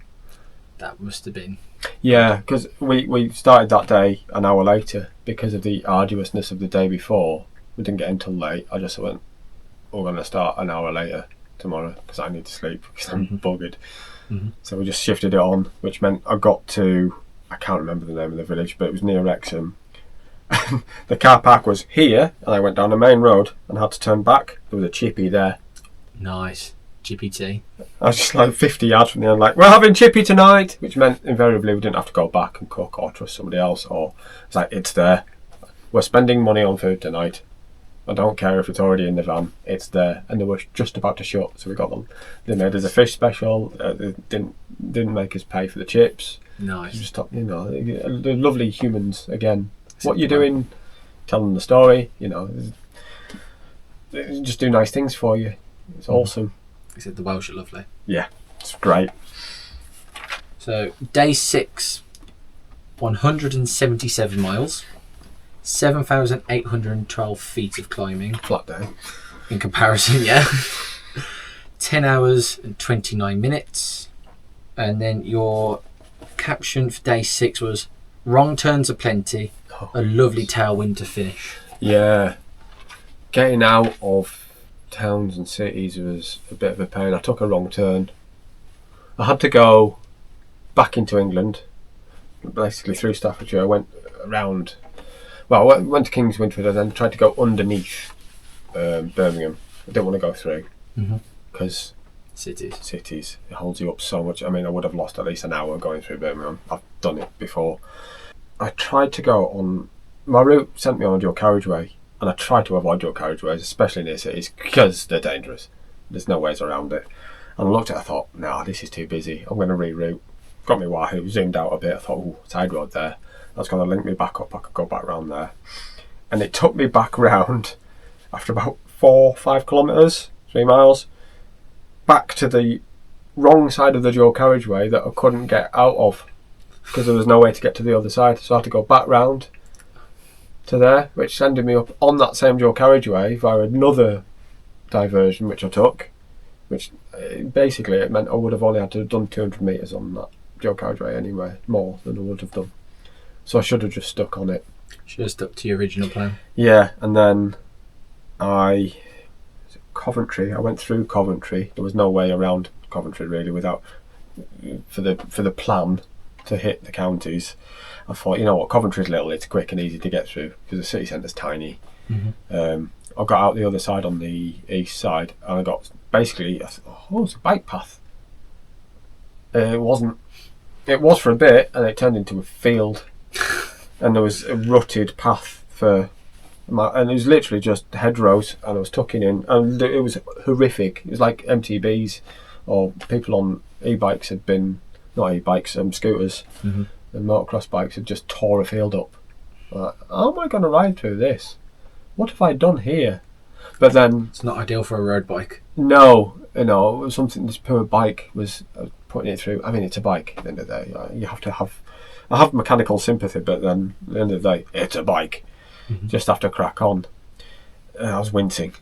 That must have been. Yeah, because we started that day an hour later because of the arduousness of the day before. We didn't get in till late. I just went, we're going to start an hour later tomorrow because I need to sleep because I'm buggered. Mm-hmm. So we just shifted it on, which meant I got to, I can't remember the name of the village, but it was near Wrexham. The car park was here, and I went down the main road and had to turn back. There was a chippy there. Nice. GPT. I was just like 50 yards from the end, like, we're having chippy tonight, which meant invariably we didn't have to go back and cook or trust somebody else, or it's like, it's there. We're spending money on food tonight. I don't care if it's already in the van, it's there. And they were just about to shut, so we got them. They made us a fish special, they didn't make us pay for the chips. Nice. Just, they're lovely humans again. What you're doing, tell them the story, they just do nice things for you. It's awesome. He said the Welsh are lovely. Yeah, it's great. So, day 6, 177 miles, 7,812 feet of climbing. Flat day. In comparison, yeah. 10 hours and 29 minutes. And then your caption for day 6 was, wrong turns aplenty, a lovely tailwind to finish. Yeah. Getting out of towns and cities was a bit of a pain. I took a wrong turn. I had to go back into England, basically through Staffordshire. I went around, well, I went to King's Winford and then tried to go underneath Birmingham. I didn't want to go through because cities, it holds you up so much. I mean, I would have lost at least an hour going through Birmingham. I've done it before. I tried to go on, my route sent me on a dual carriageway, and I try to avoid dual carriageways, especially near cities, because they're dangerous. There's no ways around it. And I looked at it, I thought, nah, this is too busy. I'm going to reroute. Got me Wahoo, zoomed out a bit. I thought, ooh, side road there. That's going to link me back up. I could go back round there. And it took me back round after about 4-5 kilometres, 3 miles, back to the wrong side of the dual carriageway that I couldn't get out of because there was no way to get to the other side. So I had to go back round to there, which ended me up on that same dual carriageway via another diversion which I took, which basically it meant I would have only had to have done 200 metres on that dual carriageway anyway, more than I would have done. So I should have just stuck on it. Should have stuck to your original plan. Yeah, and then Coventry. I went through Coventry. There was no way around Coventry really without for the plan to hit the counties. I thought, you know what, Coventry's little, it's quick and easy to get through because the city centre's tiny. I got out the other side on the east side and I got basically, I thought, oh, it's a bike path. It wasn't. It was for a bit and it turned into a field and there was a rutted path and it was literally just hedgerows and I was tucking in and it was horrific. It was like MTBs or people on e-bikes had been, not e-bikes, scooters. And motocross bikes had just tore a field up. Like, how am I going to ride through this? What have I done here? But then it's not ideal for a road bike. No, it was something. This poor bike was putting it through. I mean, it's a bike. At the end of the day, you have to have. I have mechanical sympathy, but then at the end of the day, it's a bike. Just have to crack on. And I was wincing.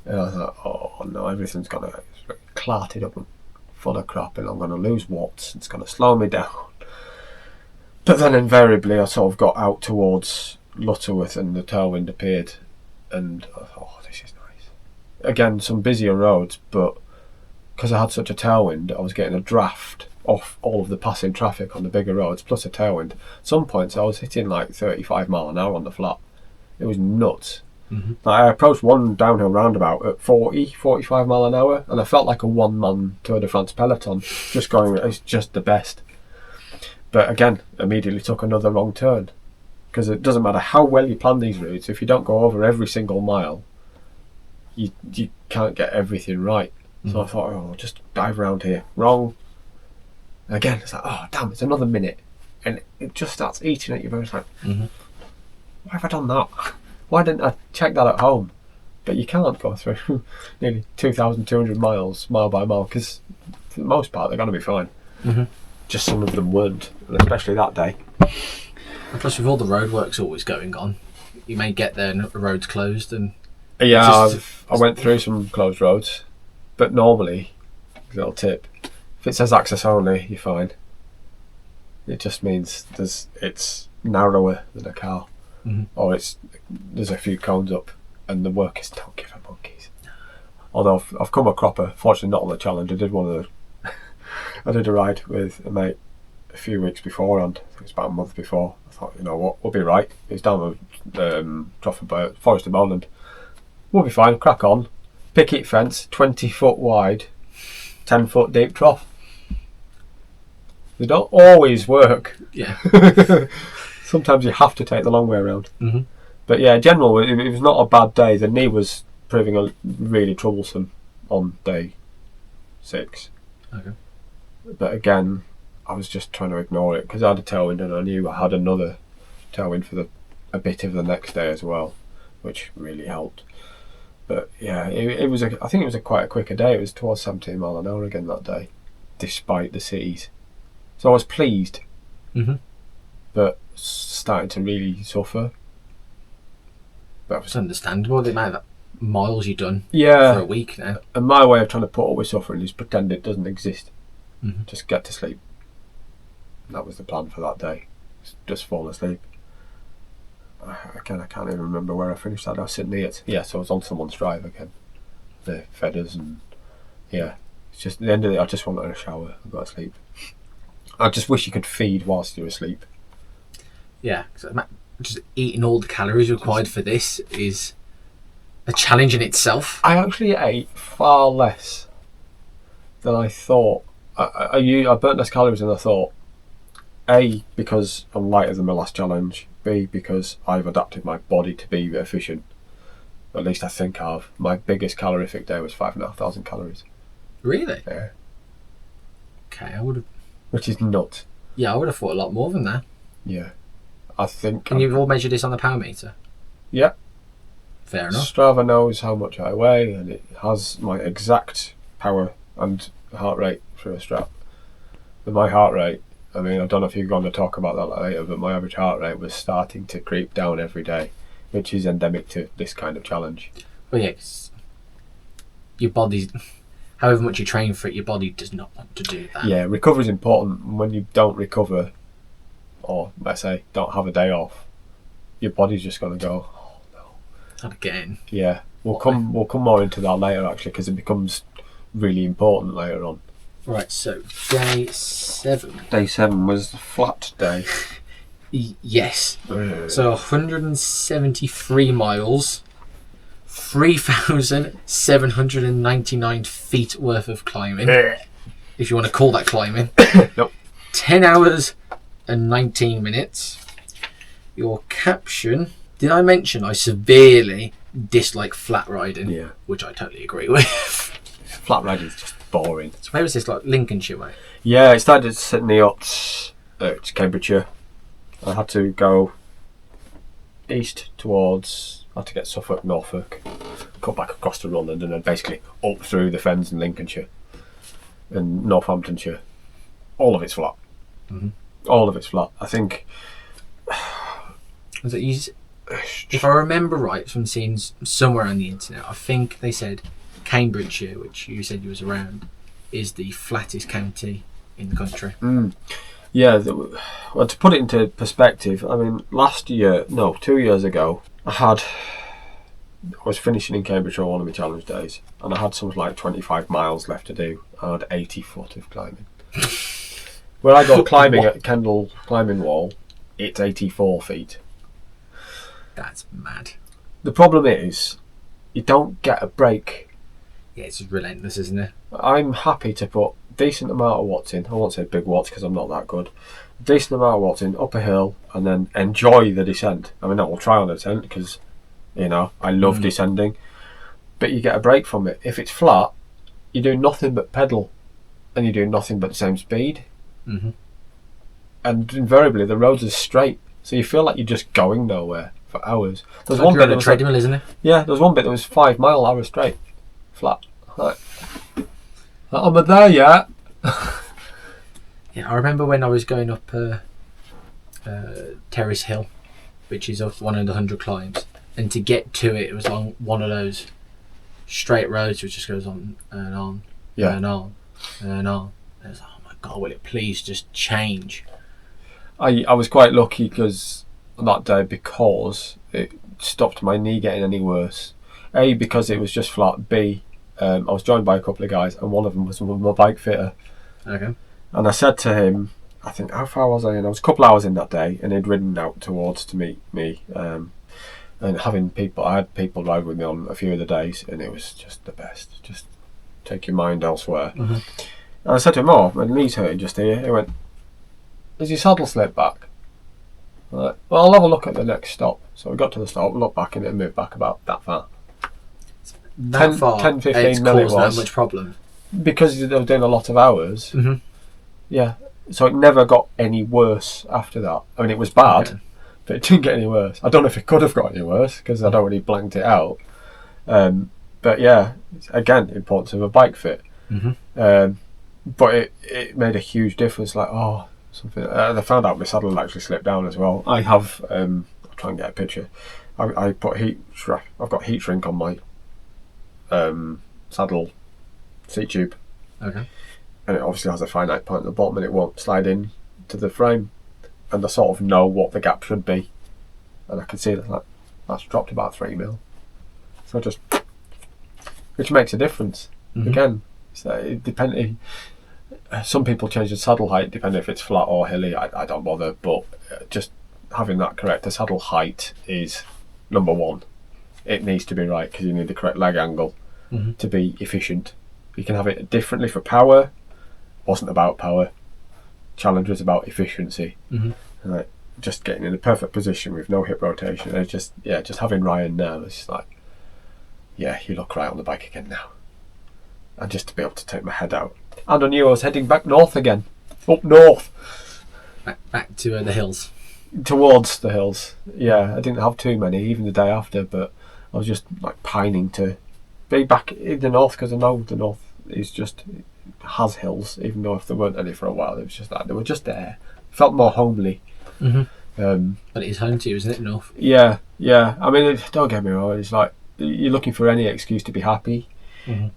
And I thought, oh no, everything's gonna clarted up and full of crap, and I'm going to lose watts. It's going to slow me down. But then invariably I sort of got out towards Lutterworth and the tailwind appeared and I thought, oh, this is nice. Again, some busier roads, but because I had such a tailwind, I was getting a draft off all of the passing traffic on the bigger roads, plus a tailwind. At some points I was hitting like 35 mile an hour on the flat. It was nuts. Like, I approached one downhill roundabout at 45 mile an hour and I felt like a one-man Tour de France peloton, just going, it's just the best. But again, immediately took another wrong turn because it doesn't matter how well you plan these routes, if you don't go over every single mile, you can't get everything right. So I thought, oh, I'll just dive around here. Wrong. And again, it's like, oh damn, it's another minute, and it just starts eating at you. It's like, why have I done that? Why didn't I check that at home? But you can't go through nearly 2,200 miles, mile by mile, because for the most part they're going to be fine. Just some of them weren't, and especially that day. And plus, with all the roadworks always going on, you may get there and the road's closed. And yeah, I went through some closed roads, but normally, little tip, if it says access only, you're fine. It just means it's narrower than a car, or there's a few cones up, and the workers don't give a monkeys. Although I've come a cropper, fortunately not on the challenge. I did a ride with a mate a few weeks beforehand. I think it was about a month before. I thought, you know what, we'll be right. It's down the Forest of Bowland. We'll be fine, crack on. Picket fence, 20 foot wide, 10-foot deep trough. They don't always work. Yeah. Sometimes you have to take the long way around. Mm-hmm. But yeah, in general, it was not a bad day. The knee was proving really troublesome on day 6. Okay. But again, I was just trying to ignore it because I had a tailwind and I knew I had another tailwind for a bit of the next day as well, which really helped. But yeah, it was. I think it was quite a quicker day. It was towards 17 mile an hour again that day, despite the cities. So I was pleased, but starting to really suffer. But It's understandable. The amount of miles you've done yeah, for a week now. And my way of trying to put up with suffering is pretend it doesn't exist. Just get to sleep. That was the plan for that day. Just fall asleep. Again, I can't even remember where I finished that. I was sitting here. Yeah, so I was on someone's drive again. They fed us and yeah. It's just at the end of it, I just wanted a shower and go to sleep. I just wish you could feed whilst you're asleep. Yeah, just eating all the calories required for this is a challenge in itself. I actually ate far less than I thought. I burnt less calories than I thought. A, because I'm lighter than my last challenge. B, because I've adapted my body to be efficient. At least I think I've. My biggest calorific day was 5,500 calories. Really? Yeah. Okay, I would have. Which is nuts. Yeah, I would have thought a lot more than that. Yeah. I think. And you've all measured this on the power meter? Yeah. Fair enough. Strava knows how much I weigh and it has my exact power and heart rate through a strap. But my heart rate, I mean, I don't know if you're going to talk about that later, but my average heart rate was starting to creep down every day, which is endemic to this kind of challenge. Well, yeah, 'cause your body's, however much you train for it, your body does not want to do that. Yeah, recovery is important. When you don't recover, or let's say don't have a day off, your body's just going to go, oh no. And again. Yeah, we'll come more into that later actually, because it becomes really important later on. Right, so day 7. Day 7 was the flat day. Yes. So 173 miles, 3,799 feet worth of climbing, if you want to call that climbing. Nope. 10 hours and 19 minutes. Your caption, did I mention I severely dislike flat riding? Yeah. Which I totally agree with. Flat riding is just boring. So where was this, like Lincolnshire way? Yeah, it started sitting the Ots at Cambridgeshire. I had to go east towards, I had to get Suffolk, Norfolk, cut back across to London and then basically up through the fens in Lincolnshire and Northamptonshire. All of it's flat. All of it's flat. I think... Was it easy? If I remember right from seeing somewhere on the internet, I think they said Cambridgeshire, which you said you was around, is the flattest county in the country. Yeah, well, to put it into perspective, I mean, 2 years ago, I was finishing in Cambridgeshire on one of my challenge days, and I had something like 25 miles left to do. I had 80 foot of climbing. When I go climbing at Kendal Climbing Wall, it's 84 feet. That's mad. The problem is, you don't get a break. Yeah, it's relentless, isn't it? I'm happy to put a decent amount of watts in. I won't say big watts because I'm not that good. A decent amount of watts in, up a hill, and then enjoy the descent. I mean, I will try on the descent because, I love descending. But you get a break from it. If it's flat, you do nothing but pedal, and you do nothing but the same speed. And invariably, the roads are straight, so you feel like you're just going nowhere for hours. There's like one bit on a treadmill, isn't it? Yeah, there was one bit that was 5 mile hour straight, flat. Like, am I there yet? Yeah, I remember when I was going up Terrace Hill, which is up one of the 100 climbs, and to get to it, it was on one of those straight roads which just goes on and on and on and on. And I was like, oh my god, will it please just change? I was quite lucky that day because it stopped my knee getting any worse. A, because it was just flat. B, I was joined by a couple of guys, and one of them was my bike fitter. Okay. And I said to him, I think, how far was I in? I was a couple of hours in that day, and he'd ridden out towards to meet me. And I had people ride with me on a few of the days, and it was just the best. Just take your mind elsewhere. Mm-hmm. And I said to him, "Oh, my knee's hurting just here." He went, "Is your saddle slipped back?" I'm like, "Well, I'll have a look at the next stop." So we got to the stop, looked back in it, and moved back about that far. That far, 10, 15 it's mil it caused was. that much problem. Because they were doing a lot of hours. Mm-hmm. Yeah. So it never got any worse after that. I mean, it was bad, Okay. but it didn't get any worse. I don't know if it could have got any worse because I'd already blanked it out. But yeah, again, importance of a bike fit. Mm-hmm. But it made a huge difference. Like, oh, something. I found out my saddle had actually slipped down as well. I have. I'll try and get a picture. I put I've got heat shrink on my saddle seat tube. Okay. And it obviously has a finite point at the bottom, and it won't slide in to the frame. And I sort of know what the gap should be, and I can see that's dropped about 3 mil. So which makes a difference. Mm-hmm. Again, so it depends. Some people change the saddle height depending if it's flat or hilly. I don't bother, but just having that correct. The saddle height is number one. It needs to be right because you need the correct leg angle Mm-hmm. to be efficient. You can have it differently for power. Wasn't about power. Challenge was about efficiency. Mm-hmm. Like, just getting in the perfect position with no hip rotation. It's just having Ryan now. It's like, yeah, you look right on the bike again now. And just to be able to take my head out. And I knew I was heading back north again. Up north. Back to the hills. Towards the hills. Yeah, I didn't have too many, even the day after, but I was just like pining to be back in the north because I know the north is just has hills, even though if there weren't any for a while, it was just that they were just there. Felt more homely. Mm-hmm. But it is home to you, isn't it, North? Yeah. I mean, don't get me wrong. It's like you're looking for any excuse to be happy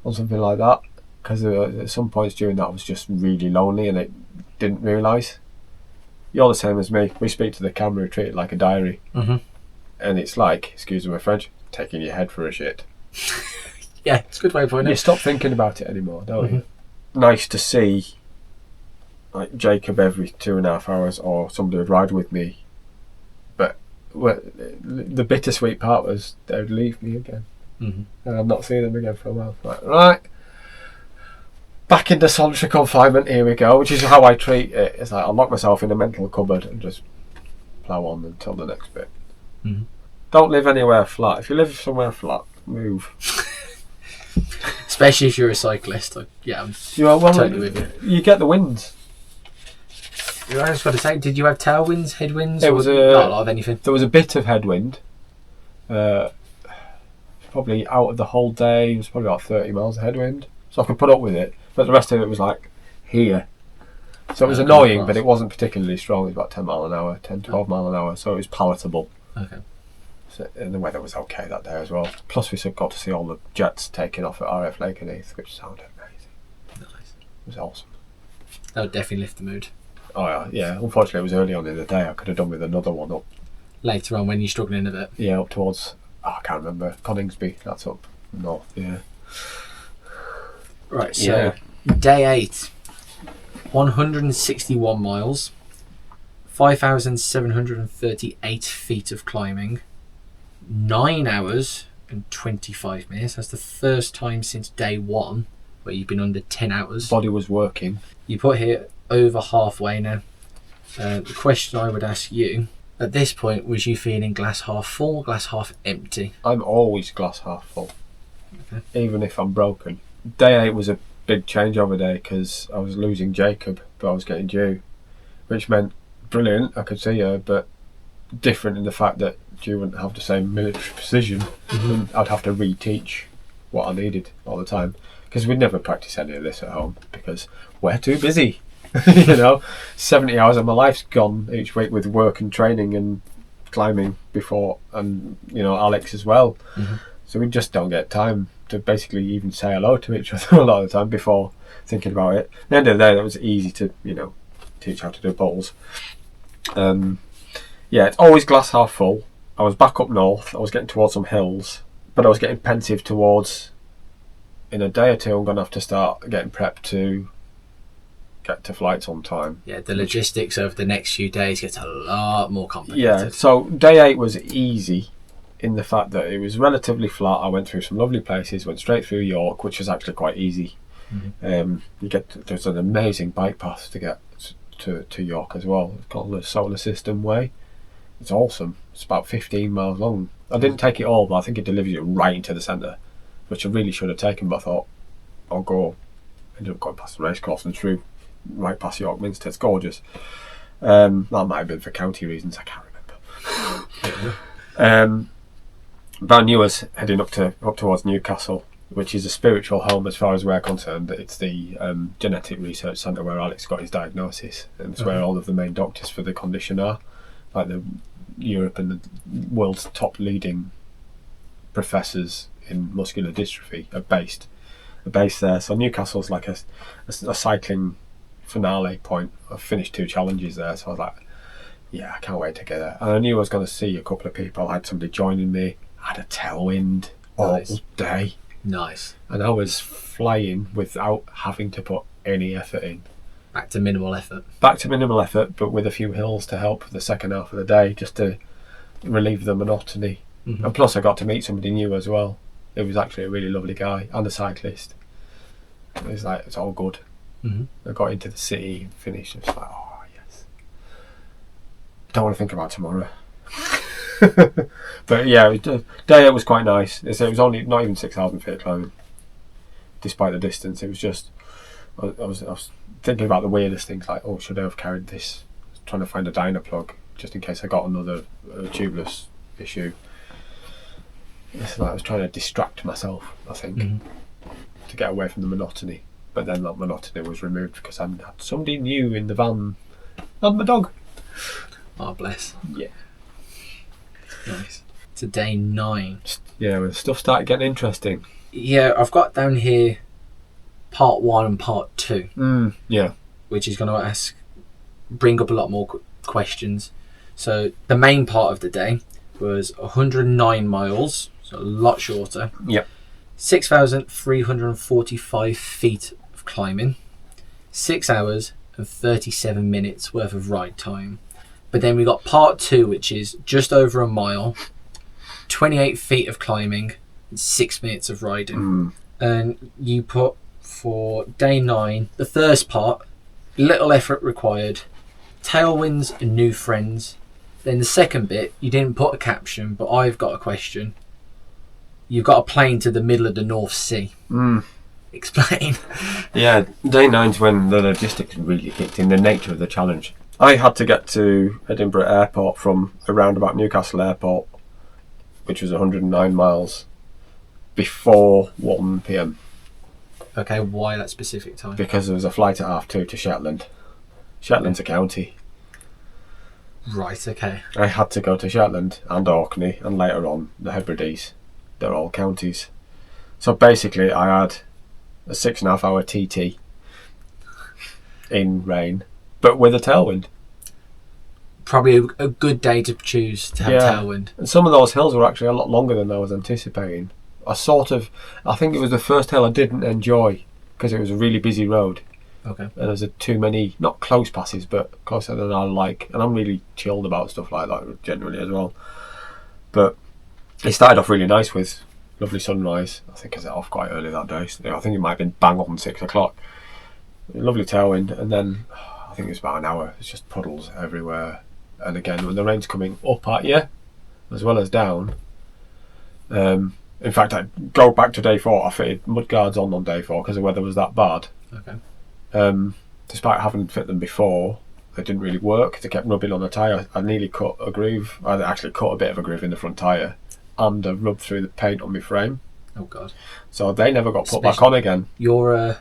or something like that. Because at some points during that, I was just really lonely, and I didn't realise. You're the same as me. We speak to the camera, treat it like a diary, Mm-hmm. and it's like, excuse my French, taking your head for a shit. Yeah, it's a good way of putting You it. stop thinking about it anymore, don't you? Nice to see, like Jacob every 2.5 hours, or somebody would ride with me. But the bittersweet part was they would leave me again, and I'd not see them again for a while. Like, right, back into solitary confinement. Here we go. Which is how I treat it. It's like I'll lock myself in a mental cupboard and just plough on until the next bit. Mm-hmm. Don't live anywhere flat. If you live somewhere flat, move. Especially if you're a cyclist. I'm totally with you. You get the winds. I just got to say, did you have tailwinds, headwinds? It was not a lot of anything. There was a bit of headwind. Probably out of the whole day, it was probably about 30 miles of headwind. So I could put up with it. But the rest of it was like here. So it was annoying, but it wasn't particularly strong. It was about 10 mile an hour, 10, 12 mile an hour. So it was palatable. Okay. So, and the weather was okay that day as well. Plus we got to see all the jets taking off at RF Lakenheath, which sounded amazing. Nice. It was awesome. That would definitely lift the mood. Oh yeah. Unfortunately, it was early on in the day. I could have done with another one up. Later on when you're struggling a bit. Yeah, up towards. I can't remember. Coningsby. That's up north. Yeah. Right. So day 8, 161 miles, 5,738 feet of climbing, 9 hours and 25 minutes. That's the first time since day 1 where you've been under 10 hours. Body was working. You put here over halfway now. The question I would ask you at this point, was you feeling glass half full, glass half empty? I'm always glass half full, Okay. even if I'm broken. Day 8 was a big changeover day because I was losing Jacob, but I was getting Dew, which meant brilliant. I could see her, but different in the fact that Dew wouldn't have the same military precision. And I'd have to reteach what I needed all the time because we'd never practice any of this at home because we're too busy. 70 hours of my life's gone each week with work and training and climbing before, and Alex as well. So we just don't get time to basically even say hello to each other a lot of the time before thinking about it. At the end of the day, that was easy to teach how to do bowls. It's always glass half full. I was back up north. I was getting towards some hills, but I was getting pensive towards, in a day or two I'm going to have to start getting prepped to get to flights on time. Yeah, the logistics over the next few days gets a lot more complicated. Yeah, so day 8 was easy in the fact that it was relatively flat. I went through some lovely places, went straight through York, which was actually quite easy. There's an amazing bike path to get to York as well. It's called the Solar System Way. It's awesome. It's about 15 miles long. I didn't take it all, but I think it delivers you right into the centre, which I really should have taken, but I thought I'll go. Ended up going past the racecourse and through right past York Minster. It's gorgeous. That might have been for county reasons, I can't remember. But I knew I was heading up towards Newcastle, which is a spiritual home as far as we're concerned. It's the genetic research centre where Alex got his diagnosis, and it's where all of the main doctors for the condition are, like the Europe and the world's top leading professors in muscular dystrophy are based there. So Newcastle's like a cycling finale point. I've finished 2 challenges there, so I was like, yeah, I can't wait to get there. And I knew I was going to see a couple of people. I had somebody joining me. I had a tailwind all day. Nice. And I was flying without having to put any effort in. Back to minimal effort, but with a few hills to help the second half of the day, just to relieve the monotony. And plus I got to meet somebody new as well. It was actually a really lovely guy and a cyclist. It was like, it's all good. I got into the city, finished, and it's like, oh yes. Don't want to think about tomorrow. But yeah, the day was quite nice. It was only not even 6,000 feet climbing, despite the distance. It was just, I was thinking about the weirdest things, like, oh, should I have carried this? Trying to find a dyno plug just in case I got another tubeless issue. It's like I was trying to distract myself, I think, to get away from the monotony. But then that monotony was removed because I had somebody new in the van and my dog. Oh, bless. Yeah. Nice. To day 9. Yeah, when stuff started getting interesting. Yeah, I've got down here part 1 and part 2. Yeah. Which is going to bring up a lot more questions. So the main part of the day was 109 miles, so a lot shorter. Yep. 6,345 feet of climbing, 6 hours and 37 minutes worth of ride time. But then we got part 2, which is just over a mile, 28 feet of climbing, and 6 minutes of riding. And you put for day 9, the first part, little effort required, tailwinds and new friends. Then the second bit, you didn't put a caption, but I've got a question. You've got a plane to the middle of the North Sea. Explain. Yeah, day 9's when the logistics really kicked in, the nature of the challenge. I had to get to Edinburgh Airport from around about Newcastle Airport, which was 109 miles, before 1 p.m. Okay, why that specific time? Because there was a flight at 2:30 to Shetland. Shetland's a county. Right, okay. I had to go to Shetland and Orkney and later on the Hebrides. They're all counties. So basically I had a 6.5 hour TT in rain, but with a tailwind. Probably a good day to choose to have tailwind. And some of those hills were actually a lot longer than I was anticipating. I think it was the first hill I didn't enjoy because it was a really busy road. Okay. And there's too many, not close passes, but closer than I like. And I'm really chilled about stuff like that generally as well. But it started off really nice with lovely sunrise. I think I set off quite early that day. So I think it might have been bang on 6 o'clock. Lovely tailwind. And then I think it was about an hour. It's just puddles everywhere. And again, when the rain's coming up at you, as well as down. In fact, I go back to day 4. I fitted mudguards on day 4 because the weather was that bad. Okay. Despite having fit them before, they didn't really work. They kept rubbing on the tyre. I nearly cut a groove. I actually cut a bit of a groove in the front tyre, and I rubbed through the paint on my frame. Oh God! So they never got put back on again. Your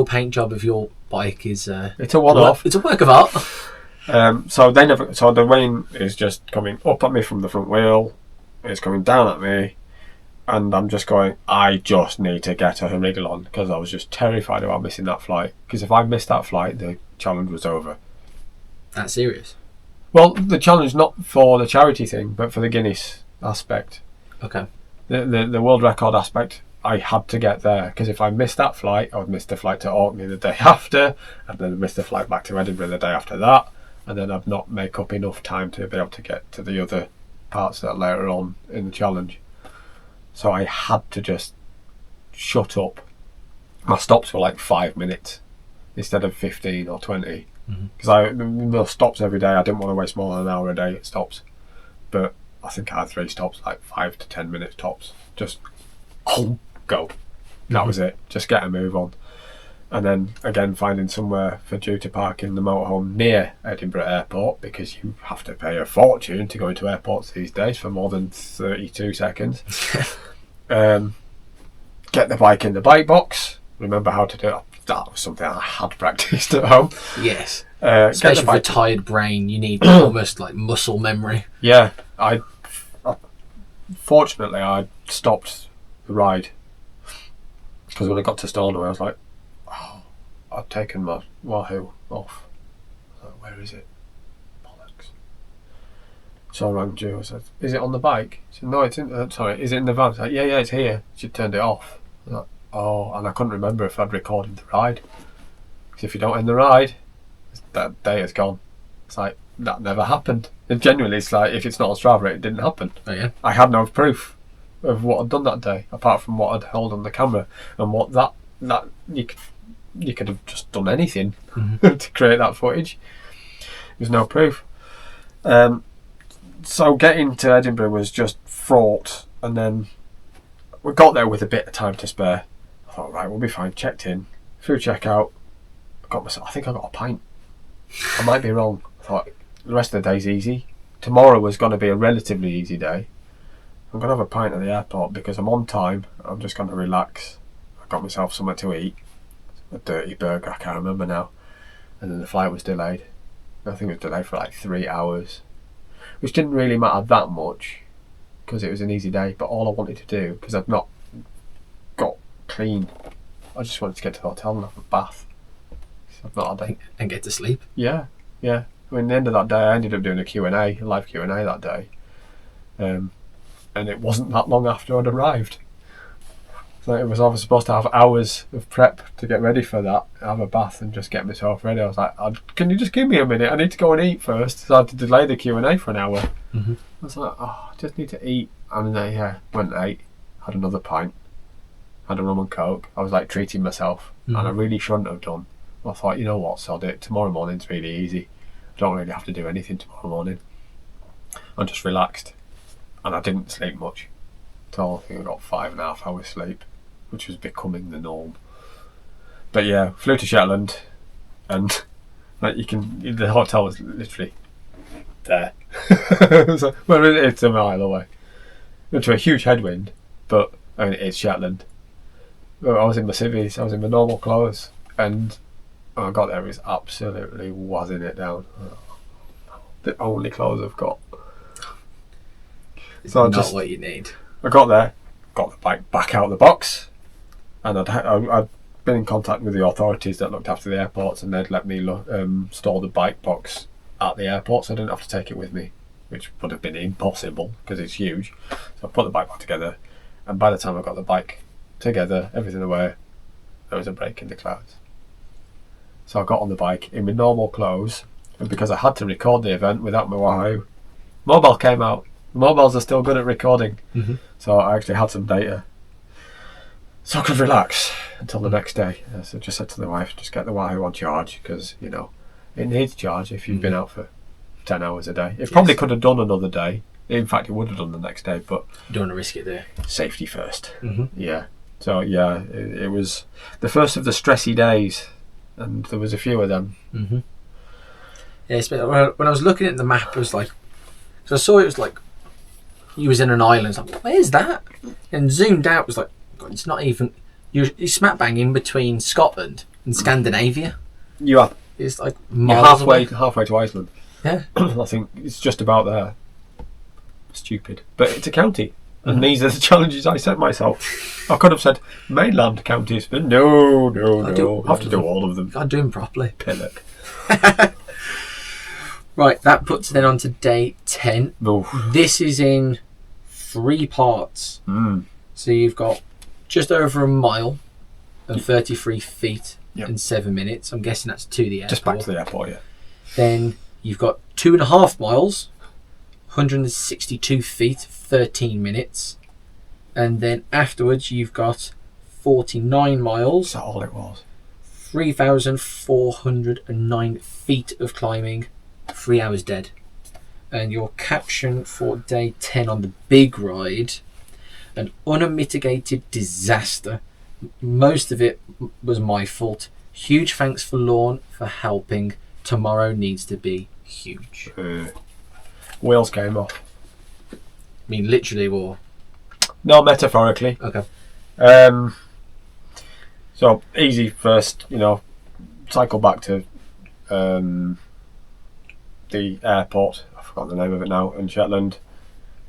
paint job of your bike is it's a one-off. It's a work of art. So they never. So the rain is just coming up at me from the front wheel. It's coming down at me. And I'm just going, I just need to get a wriggle on because I was just terrified about missing that flight. Because if I missed that flight, the challenge was over. That's serious? Well, the challenge not for the charity thing, but for the Guinness aspect. Okay. The world record aspect, I had to get there because if I missed that flight, I would miss the flight to Orkney the day after, and then miss the flight back to Edinburgh the day after that, and then I'd not make up enough time to be able to get to the other parts of that later on in the challenge. So I had to just shut up. My stops were like 5 minutes instead of 15 or 20. Because the stops every day, I didn't want to waste more than an hour a day at stops. But I think I had 3 stops, like 5 to 10 minutes tops. Just go. That was it. Just get a move on. And then again, finding somewhere for Drew to park in the motorhome near Edinburgh Airport, because you have to pay a fortune to go into airports these days for more than 32 seconds. Get the bike in the bike box. Remember how to do it. That was something I had practiced at home. Yes. Especially for a tired brain, you need almost like muscle memory. Yeah. Fortunately, I stopped the ride. Because when I got to Stornoway, I was like, oh, I've taken my Wahoo off. I was like, where is it? Bollocks. So I rang Drew. I said, is it on the bike? She said, no, it's in. Sorry, is it in the van? I was like, yeah, it's here. She turned it off. I was like, oh, and I couldn't remember if I'd recorded the ride. Because if you don't end the ride, that day is gone. It's like, that never happened. And genuinely, it's like, if it's not on Strava, it didn't happen. Oh, yeah? I had no proof of what I'd done that day, apart from what I'd held on the camera, and what that you could have just done anything to create that footage. There's no proof. So getting to Edinburgh was just fraught, and then we got there with a bit of time to spare. I thought, right, we'll be fine. Checked in, through checkout. I think I got a pint. I might be wrong. I thought the rest of the day's easy. Tomorrow was going to be a relatively easy day. I'm going to have a pint at the airport because I'm on time. I'm just going to relax. I got myself something to eat. A dirty burger, I can't remember now. And then the flight was delayed. I think it was delayed for like 3 hours. Which didn't really matter that much because it was an easy day. But all I wanted to do, because I'd not got clean, I just wanted to get to the hotel and have a bath. I've not had and get to sleep. Yeah. I mean, the end of that day, I ended up doing a live Q&A that day. And it wasn't that long after I'd arrived. So I was supposed to have hours of prep to get ready for that, have a bath and just get myself ready. I was like, can you just give me a minute? I need to go and eat first. So I had to delay the Q&A for an hour. I was like, I just need to eat. And then, went and ate, had another pint, had a rum and coke. I was like treating myself, and I really shouldn't have done. I thought, you know what, sod it. Tomorrow morning's really easy. I don't really have to do anything tomorrow morning. I'm just relaxed. And I didn't sleep much. So I think I got 5.5 hours sleep, which was becoming the norm. But yeah, flew to Shetland, and like the hotel was literally there. So, well, it's a mile away. Into a huge headwind, but I mean, it's Shetland. I was in my civvies, I was in my normal clothes, and when I got there, it was absolutely wazzing it down. The only clothes I've got. It's not what you need. I got there, got the bike back out of the box, and I'd been in contact with the authorities that looked after the airports, and they'd let me store the bike box at the airport, so I didn't have to take it with me, which would have been impossible because it's huge. So I put the bike back together, and by the time I got the bike together, everything away, there was a break in the clouds. So I got on the bike in my normal clothes, and because I had to record the event without my Wahoo, mobile came out. Mobiles are still good at recording, so I actually had some data, so I could relax until the next day. So I just said to the wife, just get the Wahoo on charge, because it needs charge if you've been out for 10 hours a day. It probably could have done another day. In fact, it would have done the next day, but you don't want to risk it there. Safety first. Yeah. So yeah, it was the first of the stressy days, and there was a few of them. Yeah, when I was looking at the map, it was like, so I saw it was like, you was in an island. It's like, where's that? And zoomed out, was like, God, it's not even. You're smack bang in between Scotland and Scandinavia. You are. It's like miles away. Halfway to Iceland. Yeah. I think it's just about there. Stupid, but it's a county, and these are the challenges I set myself. I could have said mainland counties, but no. I have to do all of them. Gotta do them properly. Pillock. Right, that puts then on to day 10. Oof. This is in 3 parts. So you've got just over a mile and 33 feet and 7 minutes. I'm guessing that's to the airport. Just back to the airport, yeah. Then you've got 2.5 miles 162 feet, 13 minutes. And then afterwards, you've got 49 miles. Is that all it was? 3,409 feet of climbing, 3 hours dead. And your caption for day 10 on the big ride: an unmitigated disaster. Most of it was my fault. Huge thanks for Lorne for helping. Tomorrow needs to be huge. Wheels came off. I mean, literally, or No, metaphorically. okay. So easy first, cycle back to the airport. I forgot the name of it now, in Shetland.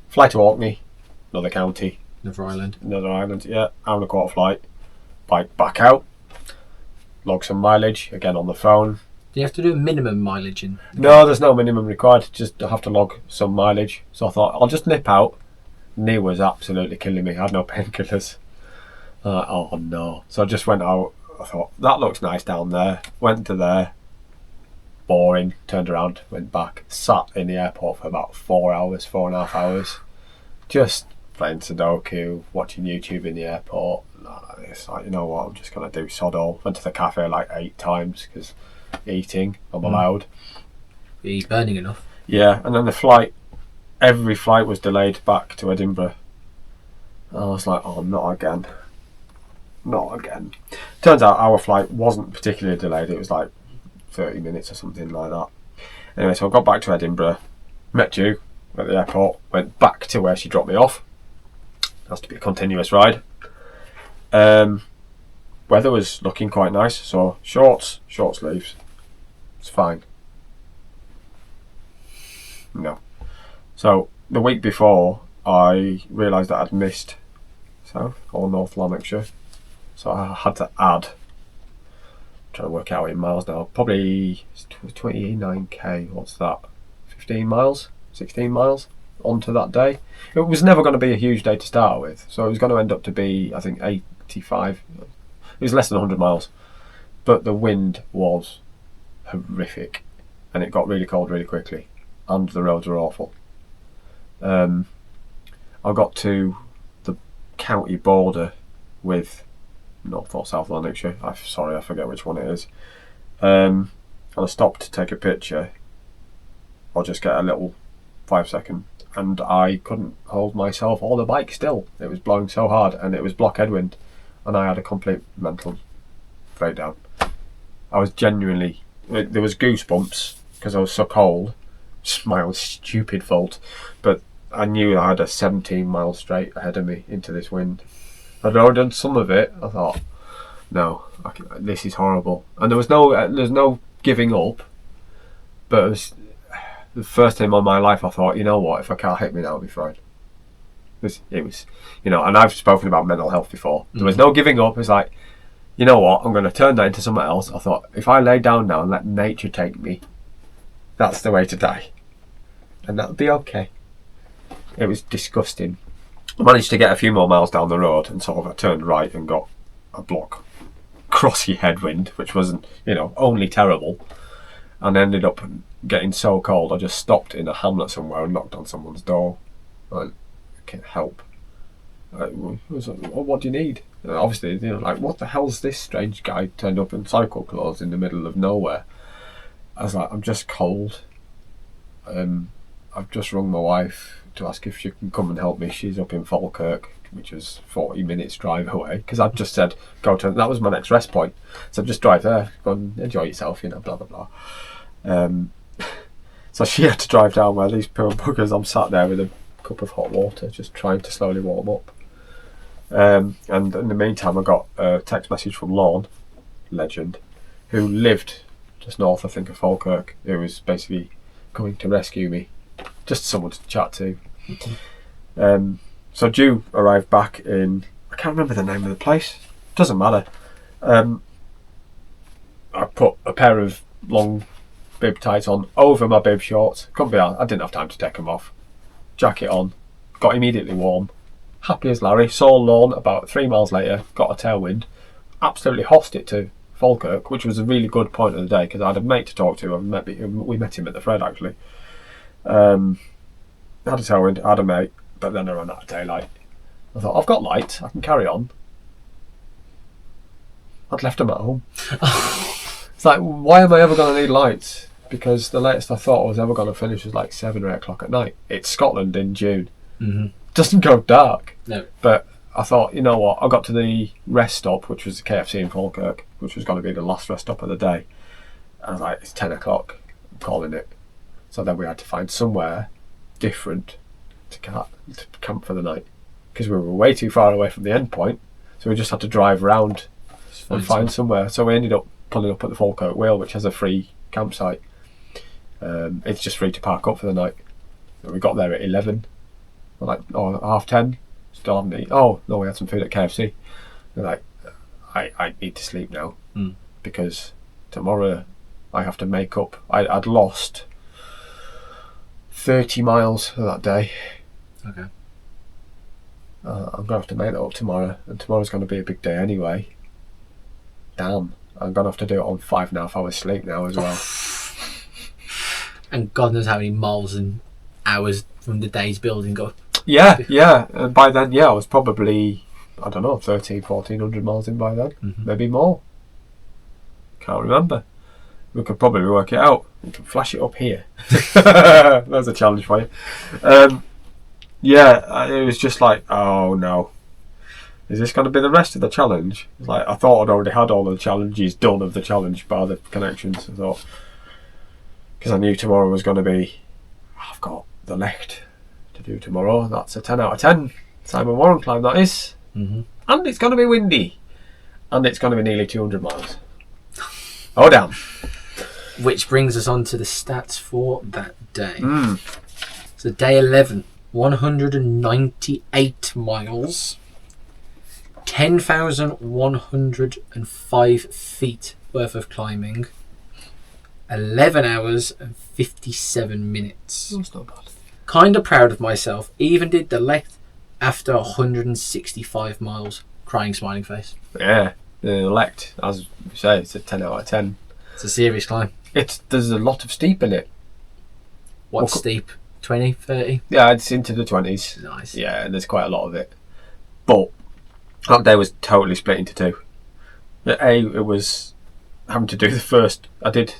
Fly to Orkney, another county. Another island. Another island, yeah. Hour and a quarter flight. Bike back out. Log some mileage, again on the phone. Do you have to do a minimum mileage in? No, there's no minimum required. Just have to log some mileage. So I thought, I'll just nip out. Knee was absolutely killing me. I had no painkillers. Oh no. So I just went out. I thought, that looks nice down there. Went to there. Boring. Turned around. Went back. Sat in the airport for about 4 hours, 4.5 hours. Just playing Sudoku, watching YouTube in the airport. It's like, you know what, I'm just going to do sod all. Went to the cafe like 8 times because eating, I'm allowed. Are you burning enough? Yeah, and then the flight, every flight was delayed back to Edinburgh. I was like, oh, not again. Not again. Turns out our flight wasn't particularly delayed. It was like 30 minutes or something like that. Anyway, so I got back to Edinburgh, met you at the airport, went back to where she dropped me off. Has to be a continuous ride. Weather was looking quite nice, so short sleeves. It's fine. No. So the week before, I realised that I'd missed South or North Lanarkshire, so I had to add. I'm trying to work out in miles now. Probably 29k. What's that? 15 miles, 16 miles onto that day. It was never going to be a huge day to start with, so it was going to end up to be, I think, 85. It was less than 100 miles, but the wind was horrific, and it got really cold really quickly, and the roads were awful. I got to the county border with North or South Lanarkshire. I forget which one it is. And I stopped to take a picture or just get a little 5-second, and I couldn't hold myself or the bike still. It was blowing so hard, and it was block headwind, and I had a complete mental breakdown. I was genuinely, there was goosebumps because I was so cold. It's my own stupid fault, but I knew I had a 17 mile straight ahead of me into this wind. I'd already done some of it. I thought, no, this is horrible. And there's no giving up. But it was the first time in my life I thought, you know what, if I can't hit me now, I'll be fine. It was, and I've spoken about mental health before. There was no giving up. It's like, you know what, I'm going to turn that into something else. I thought, if I lay down now and let nature take me, that's the way to die. And that'll be okay. It was disgusting. I managed to get a few more miles down the road, and sort of I turned right and got a block crossy headwind, which wasn't, only terrible, and ended up getting so cold I just stopped in a hamlet somewhere and knocked on someone's door. Like, I can't help. What do you need? Obviously, like, what the hell's this strange guy turned up in cycle clothes in the middle of nowhere? I was like, I'm just cold. I've just rung my wife to ask if she can come and help me. She's up in Falkirk, which is 40 minutes drive away, because I'd just said that was my next rest point, so just drive there, go and enjoy yourself, blah blah blah. So she had to drive down where these poor buggers. I'm sat there with a cup of hot water, just trying to slowly warm up. And in the meantime, I got a text message from Lorne, legend, who lived just north, I think, of Falkirk, who was basically coming to rescue me. Just someone to chat to. So Dew arrived back in, I can't remember the name of the place, doesn't matter. I put a pair of long bib tights on over my bib shorts. Couldn't be out. I didn't have time to take them off. Jacket on, got immediately warm, happy as Larry. Saw Lorne about 3 miles later, got a tailwind, absolutely hossed it to Falkirk, which was a really good point of the day because I had a mate to talk to. We met him at the Fred, actually. I had a tailwind, I had a mate, but then I ran out of daylight. I thought, I've got lights, I can carry on. I'd left them at home. It's like, why am I ever going to need lights? Because the latest I thought I was ever going to finish was like 7 or 8 o'clock at night. It's Scotland in June. Mm-hmm. Doesn't go dark. No. But I thought, you know what, I got to the rest stop, which was the KFC in Falkirk, which was going to be the last rest stop of the day. I was like, it's 10 o'clock, I'm calling it. So then we had to find somewhere different to camp for the night. Because we were way too far away from the end point. So we just had to drive round and find somewhere. So we ended up pulling up at the Falkirk Whale, which has a free campsite. It's just free to park up for the night. We got there at 11. We're like, 10:30. Still haven't eaten. Oh no, we had some food at KFC. We're like, I need to sleep now because tomorrow I have to make up. I'd lost 30 miles that day. Okay. I'm gonna have to make that up tomorrow, and tomorrow's gonna be a big day anyway. Damn, I'm gonna have to do it on 5.5 hours sleep now as well. And God knows how many miles and hours from the day's building up. Yeah. And by then, I was probably, I don't know, 1,400 miles in by then. Mm-hmm. Maybe more. Can't remember. We could probably work it out. We can flash it up here. There's a challenge for you. It was just like, oh no. Is this going to be the rest of the challenge? It's like, I thought I'd already had all the challenges done of the challenge by the connections. I thought, because I knew tomorrow was going to be, I've got the Lecht to do tomorrow. That's a 10 out of 10 Simon Warren climb, that is. Mm-hmm. And it's going to be windy. And it's going to be nearly 200 miles. Oh damn. Which brings us on to the stats for that day. So day 11, 198 miles, 10,105 feet worth of climbing, 11 hours and 57 minutes. That's not bad. Kind of proud of myself. Even did the Lecht after 165 miles. Crying smiling face. Yeah, the Lecht, as you say, it's a 10 out of 10. It's a serious climb. There's a lot of steep in it. What's steep? 20, 30? Yeah, it's into the 20s. Nice. Yeah, and there's quite a lot of it. But that day was totally split into two. It was having to do the first. I did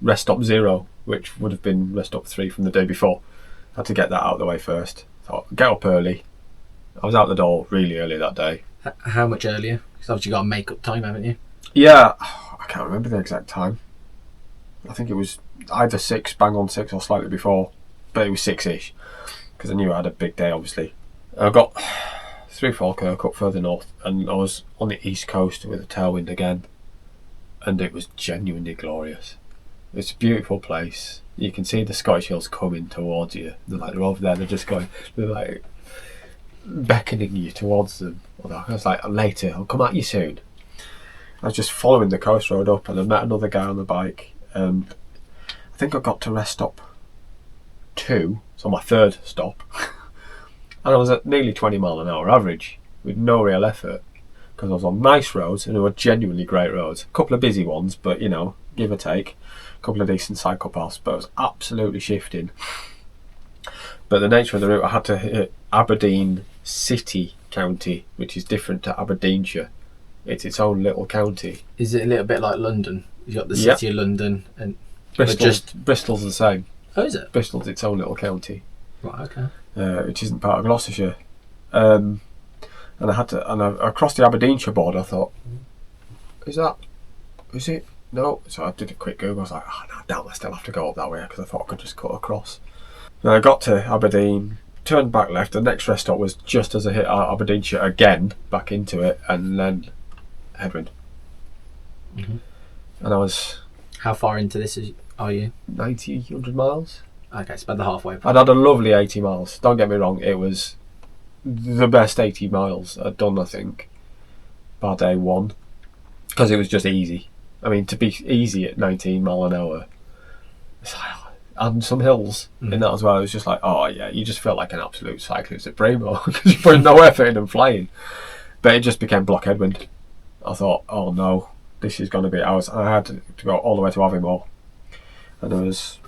rest stop 0, which would have been rest stop 3 from the day before. I had to get that out of the way first. Thought, get up early. I was out the door really early that day. How much earlier? Because obviously you got a make-up time, haven't you? Yeah, I can't remember the exact time. I think it was either 6, bang on 6, or slightly before. But it was 6-ish. Because I knew I had a big day, obviously. I got through Falkirk up further north, and I was on the east coast with a tailwind again. And it was genuinely glorious. It's a beautiful place. You can see the Scottish Hills coming towards you. They're over there, they're like beckoning you towards them. I was like, later, I'll come at you soon. I was just following the coast road up, and I met another guy on the bike, and I think I got to rest stop 2, so my third stop, and I was at nearly 20 mile an hour average with no real effort, because I was on nice roads, and they were genuinely great roads. A couple of busy ones, but give or take. A couple of decent cycle paths, but it was absolutely shifting. But the nature of the route, I had to hit Aberdeen City County, which is different to Aberdeenshire. It's its own little county. Is it a little bit like London? You've got the city of London and Bristol's the same. Oh, is it? Bristol's its own little county. Right, okay. Which isn't part of Gloucestershire. And I crossed the Aberdeenshire border. I thought, is it? No. So I did a quick Google. I was like, no, damn, I still have to go up that way, because I thought I could just cut across. And I got to Aberdeen, turned back left. The next rest stop was just as I hit Aberdeenshire again, back into it, and then headwind. Mm-hmm. And I was... How far into this are you? 90, 100 miles. Okay, it's about the halfway point. I'd had a lovely 80 miles. Don't get me wrong, it was the best 80 miles I'd done, I think, by day 1. Because it was just easy. I mean, to be easy at 19 mile an hour, and some hills in that as well, it was just like, oh yeah, you just felt like an absolute cyclist at Bremo, because you put no effort in and flying. But it just became block headwind. I thought, oh no, this is going to be... I had to go all the way to Aviemore, and there was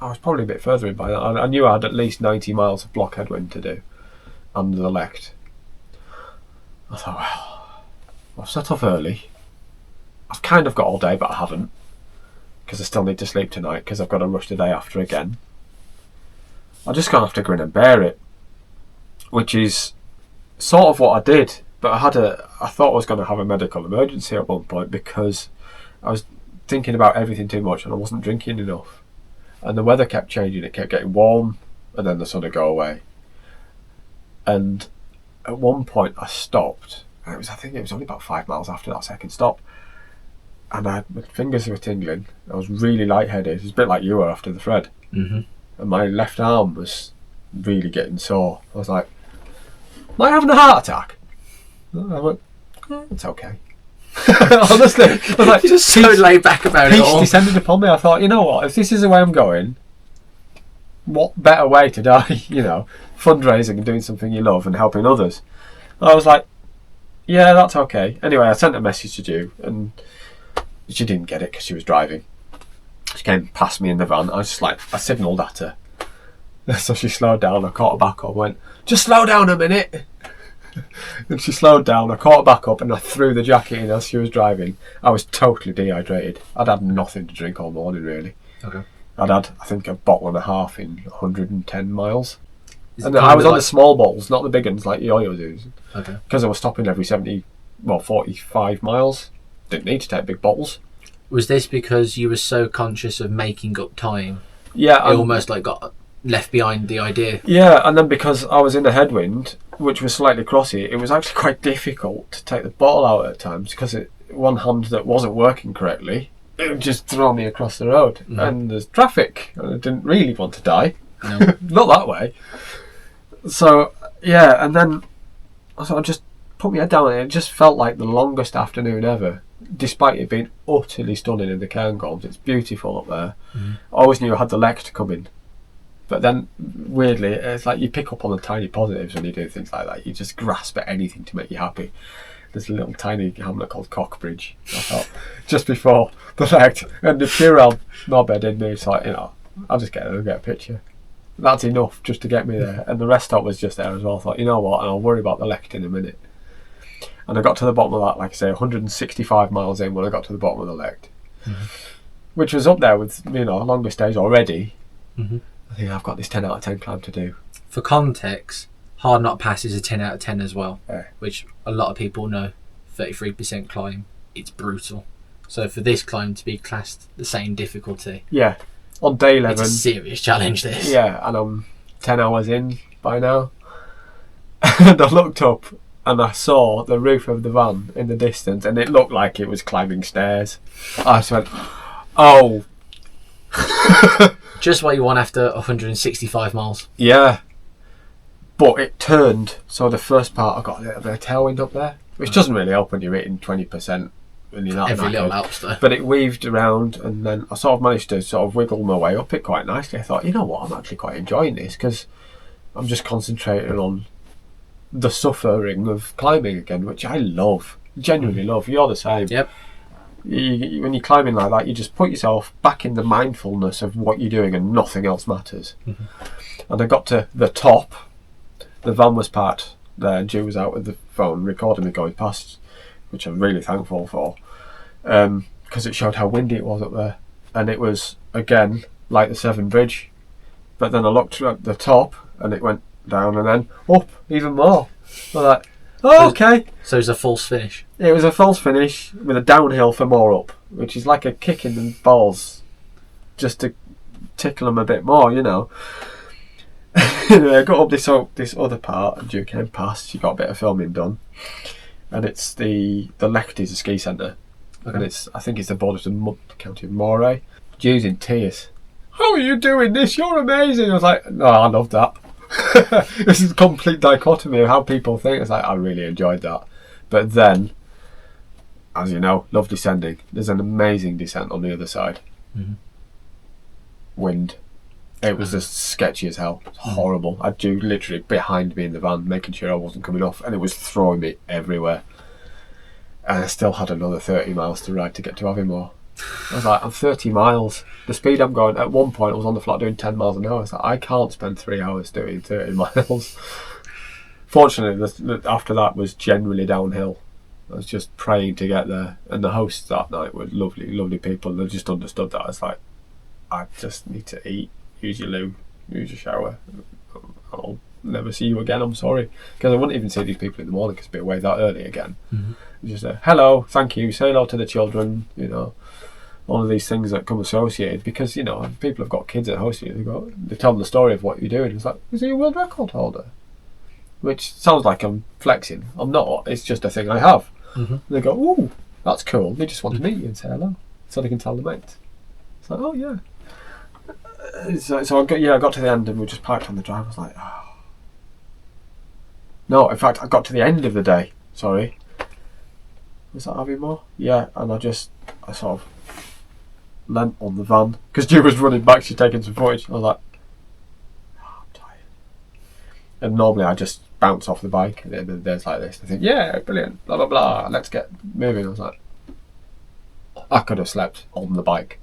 I was probably a bit further in by that. I knew I had at least 90 miles of block headwind to do under the lect. I thought, well, I've set off early. I've kind of got all day, but I haven't, because I still need to sleep tonight because I've got to rush the day after again. I'm just going to have to grin and bear it, which is sort of what I did. But I thought I was going to have a medical emergency at one point because I was thinking about everything too much and I wasn't drinking enough. And the weather kept changing, it kept getting warm, and then the sun would go away. And at one point I stopped, and I think it was only about 5 miles after that second stop, and my fingers were tingling. I was really lightheaded. It was a bit like you were after the Fred. Mm-hmm. And my left arm was really getting sore. I was like, am I having a heart attack? And I went, it's okay. Honestly, I was like, you're just so laid back about it peace all. descended upon me. I thought, you know what, if this is the way I'm going, what better way to die? You know, fundraising and doing something you love and helping others. And I was like, yeah, that's okay. Anyway, I sent a message to you, and she didn't get it because she was driving. She came past me in the van. I signalled at her. So she slowed down. I caught her back up. Went, just slow down a minute. And she slowed down. I caught her back up and I threw the jacket in as she was driving. I was totally dehydrated. I'd had nothing to drink all morning, really. Okay. I'd had, I think, a bottle and a half in 110 miles. Is And it I was on like- the small bottles, not the big ones like Yo-Yo does. Okay. Because I was stopping every 45 miles. Didn't need to take big bottles. Was this because you were so conscious of making up time? Yeah, It almost like got left behind the idea. yeah, and then because I was in a headwind, which was slightly crossy, it was actually quite difficult to take the bottle out at times because one hand that wasn't working correctly, it would just throw me across the road. Mm. And there's traffic, and I didn't really want to die. No. Not that way. So, yeah, and then I just put my head down and it just felt like the longest afternoon ever, despite it being utterly stunning in the Cairngorms. It's beautiful up there. Mm. I always knew I had the lect coming. But then, weirdly, it's like you pick up on the tiny positives when you do things like that. You just grasp at anything to make you happy. There's a little tiny hamlet called Cockbridge, I thought, just before the lect. And the Purell knobhead in me, so I'll just get there and get a picture. That's enough just to get me there. And the rest stop was just there as well. I thought, you know what, and I'll worry about the lect in a minute. And I got to the bottom of that, like I say, 165 miles in when I got to the bottom of the lect. Mm-hmm. Which was up there with, longest days already. Mm-hmm. I think I've got this 10 out of 10 climb to do. For context, Hard Knot Pass is a 10 out of 10 as well, Yeah. which a lot of people know. 33% climb, it's brutal. So for this climb to be classed the same difficulty, Yeah. On day 11. it's a serious challenge, this. Yeah, and I'm 10 hours in by now. And I looked up and I saw the roof of the van in the distance and it looked like it was climbing stairs. I just went, oh. Just what you want after 165 miles. Yeah. But it turned, so the first part I got a little bit of tailwind up there, which doesn't really help when you're hitting 20% when you're not Every knackered. little helps though. But it weaved around and then I sort of managed to sort of wiggle my way up it quite nicely. I thought, you know what, I'm actually quite enjoying this because I'm just concentrating on the suffering of climbing again, which I love, genuinely love. You're the same. Yep. When you're climbing like that, you just put yourself back in the mindfulness of what you're doing and nothing else matters. Mm-hmm. And I got to the top. The van was parked there and Ju was out with the phone recording me going past, which I'm really thankful for, because it showed how windy it was up there. And it was, again, like the Severn Bridge. But then I looked at the top and it went down and then up even more. I was like, oh, okay. So it's a false finish. It was a false finish with a downhill for more up, which is like a kick in the balls just to tickle them a bit more, Anyway, I got up this other part and Ju came past. She got a bit of filming done. And it's the lect is a ski centre. Okay. And I think it's the borders of County of Moray. Ju's in tears. How are you doing this? You're amazing. I was like, no, I love that. This is a complete dichotomy of how people think. It's like, I really enjoyed that. But then, as you know, love descending. There's an amazing descent on the other side. Mm-hmm. Wind. It was just sketchy as hell. It's horrible. I had Ju literally behind me in the van, making sure I wasn't coming off, and it was throwing me everywhere. And I still had another 30 miles to ride to get to Aviemore. I was like, I'm 30 miles. The speed I'm going, at one point I was on the flat doing 10 miles an hour. I was like, I can't spend 3 hours doing 30 miles. Fortunately, after that was generally downhill. I was just praying to get there. And the hosts that night were lovely, lovely people. They just understood that. I was like, I just need to eat, use your loo, use your shower. I'll never see you again, I'm sorry. Because I wouldn't even see these people in the morning because I'd be away that early again. Just hello, thank you, say hello to the children, all of these things that come associated. Because, people have got kids at hosting, they tell them the story of what you're doing. It's like, is he a world record holder? Which sounds like I'm flexing. I'm not, it's just a thing I have. And they go, ooh, that's cool. They just want to meet you and say hello. So they can tell the mates. It's like, oh yeah. So I got to the end and we just parked on the drive. I was like, oh. No, in fact, I got to the end of the day. Sorry. Was that Aviemore? Yeah, and I sort of leant on the van because Ju was running back. She's taking some footage. I was like, oh, I'm tired. And normally I just bounce off the bike at the end of the day like this. I think, yeah, brilliant, blah blah blah. Let's get moving. I was like, I could have slept on the bike.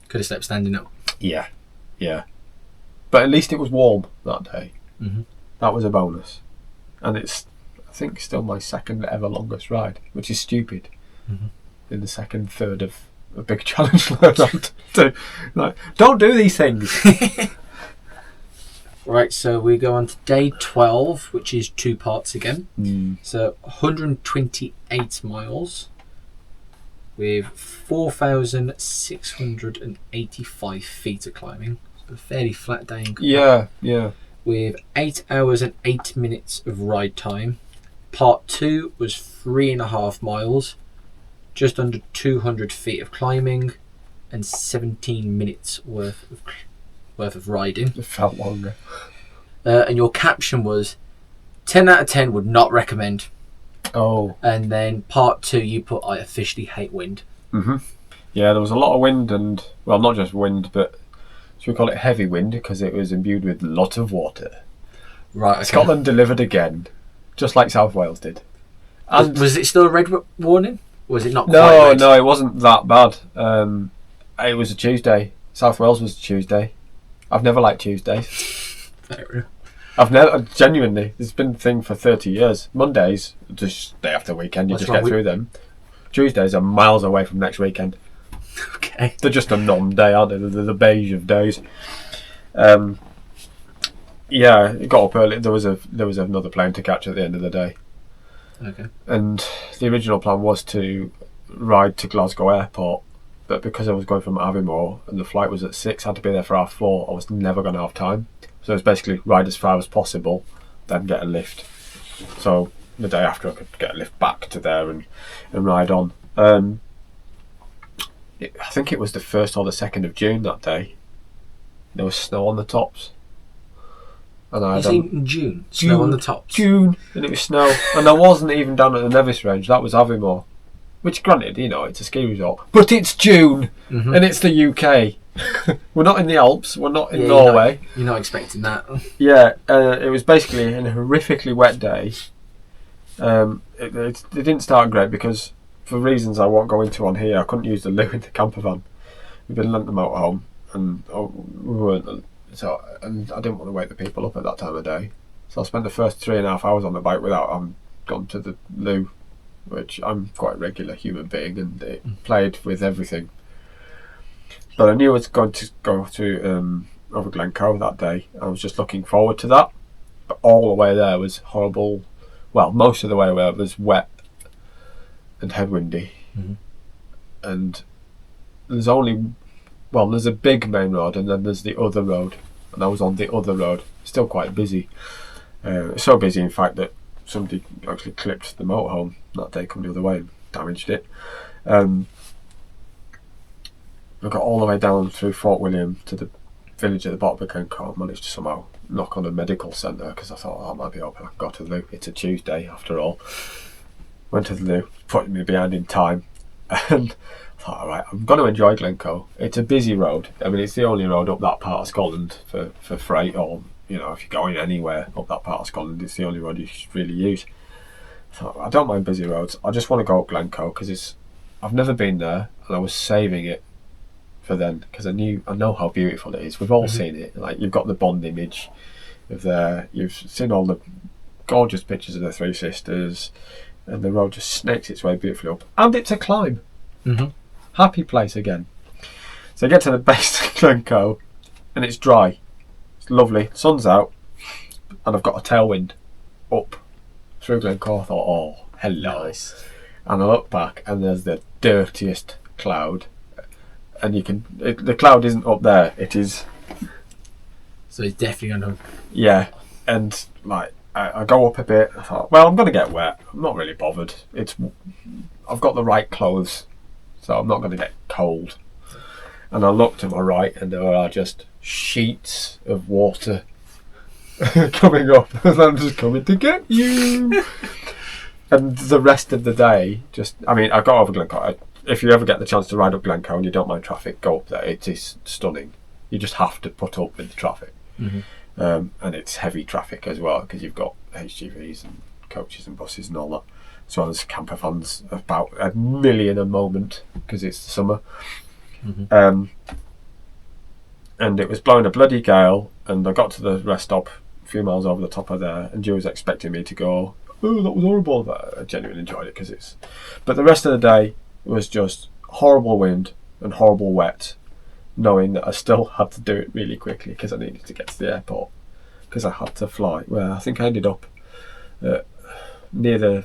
Could have slept standing up. Yeah. But at least it was warm that day. That was a bonus. And it's, I think, still my second ever longest ride, which is stupid. In the second third of a big challenge like that. Like, don't do these things. Right, so we go on to day 12, which is 2 parts again. So 128 miles with 4,685 feet of climbing. So a fairly flat day in comparison. Yeah. With 8 hours and 8 minutes of ride time. Part 2 was 3.5 miles, just under 200 feet of climbing, and 17 minutes worth of riding. It felt longer. And your caption was 10 out of 10 would not recommend. Oh. And then part 2 you put I officially hate wind. Yeah, there was a lot of wind and, well, not just wind, but should we call it heavy wind because it was imbued with lots of water. Right, okay. Scotland delivered again, just like South Wales did. And was it still a red warning? Or was it not quite No, red? it wasn't that bad. It was a Tuesday. South Wales was a Tuesday. I've never liked Tuesdays. I've never, genuinely, it's been a thing for 30 years. Mondays, just day after weekend, you just get through them. Tuesdays are miles away from next weekend. Okay. They're just a non-day, aren't they? They're the beige of days. Yeah, it got up early. There was another plane to catch at the end of the day. Okay. And the original plan was to ride to Glasgow Airport, but because I was going from Aviemore and the flight was at 6, I had to be there for 4:30. I was never going to have time. So it was basically ride as far as possible, then get a lift. So the day after I could get a lift back to there and ride on. I think it was the 1st or the 2nd of June that day. There was snow on the tops. And I You say in June? June, Snow on the tops? June, and it was snow. And I wasn't even down at the Nevis range, that was Aviemore. Which, granted, it's a ski resort. But it's June, and it's the UK. We're not in the Alps, we're not in Norway. You're not expecting that. Yeah, it was basically a horrifically wet day. It didn't start great because, for reasons I won't go into on here, I couldn't use the loo in the camper van. We'd been lent them out home, and we weren't. And I didn't want to wake the people up at that time of day. So I spent the first 3.5 hours on the bike without gone to the loo, which I'm quite a regular human being, and it played with everything. But I knew I was going to go to over Glencoe that day. I was just looking forward to that. But all the way there was horrible. Well, most of the way there was wet and headwindy. And there's a big main road, and then there's the other road. And I was on the other road, still quite busy. So busy, in fact, that somebody actually clipped the motorhome that day coming the other way and damaged it. I got all the way down through Fort William to the village at the bottom of Glencoe. I managed to somehow knock on a medical centre because I thought, that might be open. I can go to the loo. It's a Tuesday after all. Went to the loo, put me behind in time, and I thought, alright, I'm going to enjoy Glencoe. It's a busy road. I mean, it's the only road up that part of Scotland for freight, or if you're going anywhere up that part of Scotland, it's the only road you should really use. I thought, I don't mind busy roads. I just want to go up Glencoe because I've never been there, and and I was saving it for then because I know how beautiful it is. We've all seen it. Like, you've got the Bond image of there. You've seen all the gorgeous pictures of the Three Sisters, and the road just snakes its way beautifully up. And it's a climb. Happy place again. So I get to the base of Glencoe, and it's dry. It's lovely. Sun's out, and I've got a tailwind up through Glencoe. I thought, oh, hello. Nice. And I look back, and there's the dirtiest cloud. And the cloud isn't up there. It is. So it's definitely going to. Yeah, and like I go up a bit. I thought, well, I'm going to get wet. I'm not really bothered. I've got the right clothes, so I'm not going to get cold. And I looked to my right, and there are just sheets of water coming up, and I'm just coming to get you. And the rest of the day, I got over Glencoe. If you ever get the chance to ride up Glencoe and you don't mind traffic, go up there. It is stunning. You just have to put up with the traffic. And it's heavy traffic as well, because you've got HGVs and coaches and buses and all that, as well as camper vans, about a million a moment because it's the summer. And it was blowing a bloody gale, and I got to the rest stop a few miles over the top of there, and Joe was expecting me to go, oh, that was horrible, but I genuinely enjoyed it but the rest of the day was just horrible wind and horrible wet, knowing that I still had to do it really quickly because I needed to get to the airport because I had to fly. Well, I think I ended up near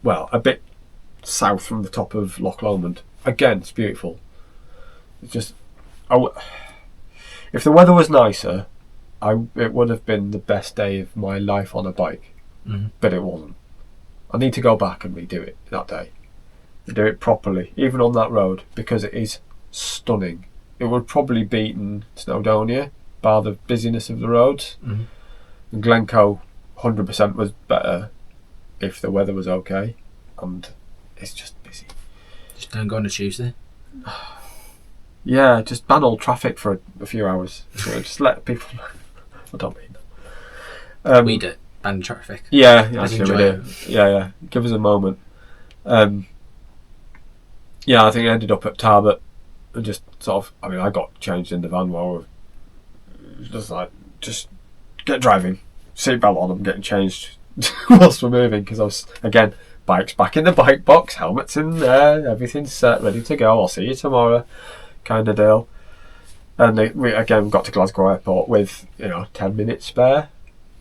a bit south from the top of Loch Lomond. Again, it's beautiful. It's just, if the weather was nicer, it would have been the best day of my life on a bike, but it wasn't. I need to go back and redo it that day. Do it properly, even on that road, because it is stunning. It would probably beaten Snowdonia by the busyness of the roads. And Glencoe 100% was better if the weather was okay, and it's just busy. Just don't go on a Tuesday. Yeah, just ban all traffic for a few hours. Just let people. I don't mean that. We do ban traffic. Yeah, actually we do. Yeah. Give us a moment. Yeah, I think I ended up at Tarbert and just sort of, I got changed in the van while just get driving, seatbelt on, I'm getting changed whilst we're moving, because I was, again, bikes back in the bike box, helmets in there, everything's set, ready to go, I'll see you tomorrow, kind of deal. And we again got to Glasgow Airport with 10 minutes spare.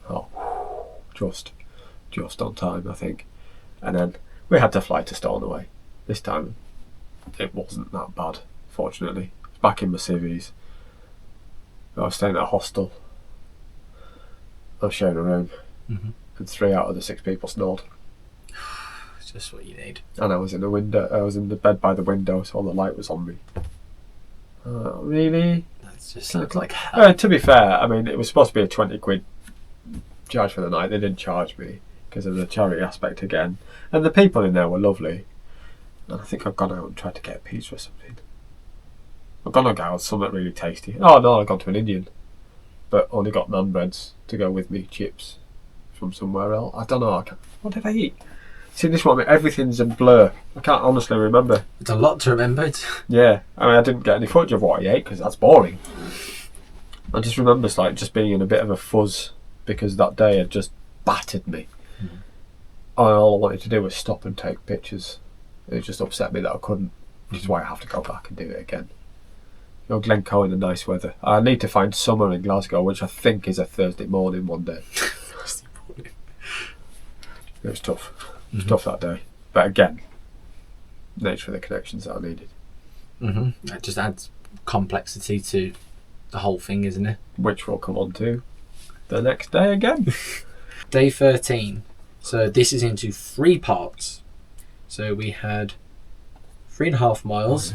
Oh, just on time, I think. And then we had to fly to Stornoway. This time it wasn't that bad, fortunately. Back in my civvies. I was staying at a hostel. I was sharing a room, and 3 out of the 6 people snored. It's just what you need. And I was in the bed by the window, so all the light was on me. Really? That just sounds like hell. To be fair, it was supposed to be a 20 quid charge for the night. They didn't charge me because of the charity aspect again. And the people in there were lovely. And I think I've gone out and tried to get a pizza or something. I've gone and got something really tasty. Oh no, I've gone to an Indian, but only got naan breads to go with me, chips from somewhere else. I don't know. What did I eat? See, this one, everything's a blur. I can't honestly remember. It's a lot to remember. Yeah, I didn't get any footage of what I ate because that's boring. I just remember just being in a bit of a fuzz because that day had just battered me. All I wanted to do was stop and take pictures. It just upset me that I couldn't, which is why I have to go back and do it again. Glencoe in the nice weather. I need to find summer in Glasgow, which I think is a Thursday morning one day. Thursday morning. It was tough. It was tough that day. But again, nature of the connections that I needed. That just adds complexity to the whole thing, isn't it? Which we'll come on to the next day again. Day 13. So this is into 3 parts. So we had 3.5 miles,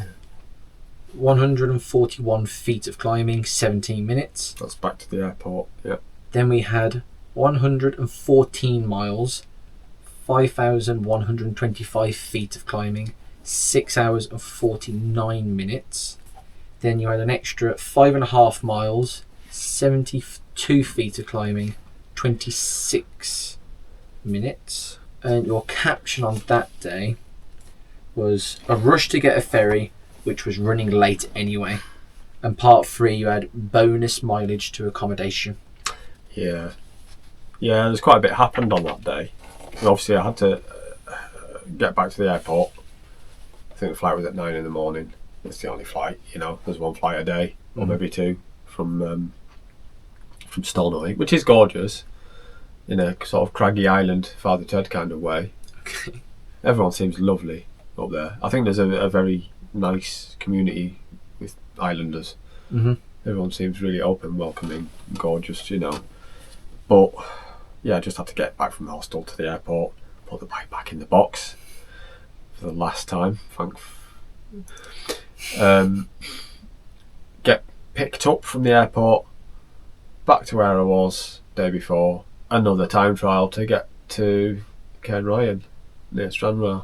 141 feet of climbing, 17 minutes. That's back to the airport, yeah. Then we had 114 miles, 5,125 feet of climbing, 6 hours and 49 minutes. Then you had an extra 5.5 miles, 72 feet of climbing, 26 minutes. And your caption on that day was a rush to get a ferry, which was running late anyway. And part 3, you had bonus mileage to accommodation. Yeah. Yeah, there's quite a bit happened on that day. And obviously, I had to get back to the airport. I think the flight was at 9 in the morning. It's the only flight, you know. There's one flight a day, or maybe two, from Stornoway, which is gorgeous, in a sort of craggy island, Father Ted kind of way. Okay. Everyone seems lovely up there. I think there's a very nice community with islanders. Mm-hmm. Everyone seems really open, welcoming, gorgeous, you know. But yeah, I just had to get back from the hostel to the airport, put the bike back in the box for the last time. Get picked up from the airport, back to where I was day before. Another time trial to get to Cairn Ryan near Stranraer,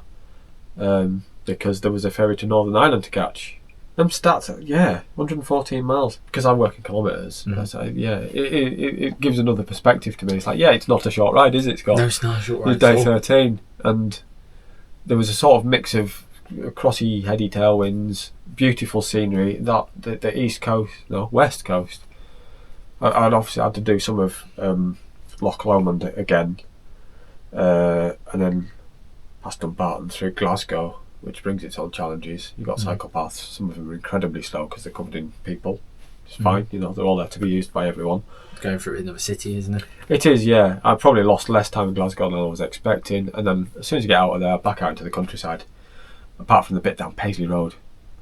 because there was a ferry to Northern Ireland to catch. Them stats, 114 miles, because I work in kilometres. It gives another perspective to me. It's like, it's not a short ride, is it, Scott? No, it's not a short ride. It's day 13, and there was a sort of mix of crossy, heady tailwinds, beautiful scenery. That the west coast. I'd obviously had to do some of Loch Lomond again, and then past Dumbarton through Glasgow, which brings its own challenges. You've got cyclopaths, some of them are incredibly slow because they're covered in people. It's fine, you know, they're all there to be used by everyone. Going through another city, isn't it? It is, yeah. I probably lost less time in Glasgow than I was expecting, and then as soon as you get out of there, back out into the countryside, apart from the bit down Paisley Road,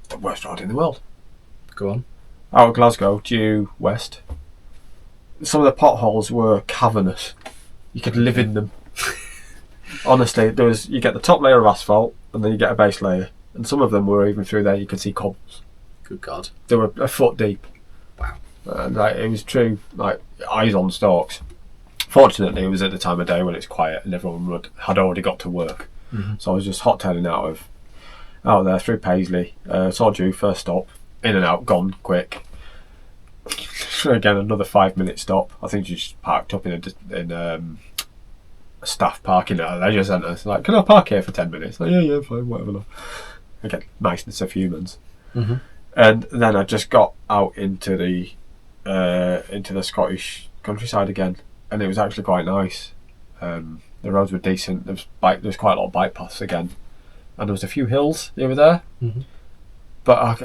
the worst road in the world. Go on. Out of Glasgow, due west, some of the potholes were cavernous. You could live in them. Honestly, you get the top layer of asphalt, and then you get a base layer, and some of them were even through there. You could see cobbles. Good God! They were a foot deep. Wow! And it was true, like eyes on stalks. Fortunately, it was at the time of day when it's quiet and everyone had already got to work. Mm-hmm. So I was just hot-tailing out of there through Paisley. Saw Dew, first stop, in and out, gone quick. Again, another 5-minute stop. I think she just parked up in a staff parking at a leisure centre. It's like, can I park here for 10 minutes? Like, yeah, fine, whatever. Again, niceness of humans. Mm-hmm. And then I just got out into the Scottish countryside again, and it was actually quite nice. The roads were decent. There was quite a lot of bike paths again, and there was a few hills here and there. Mm-hmm. But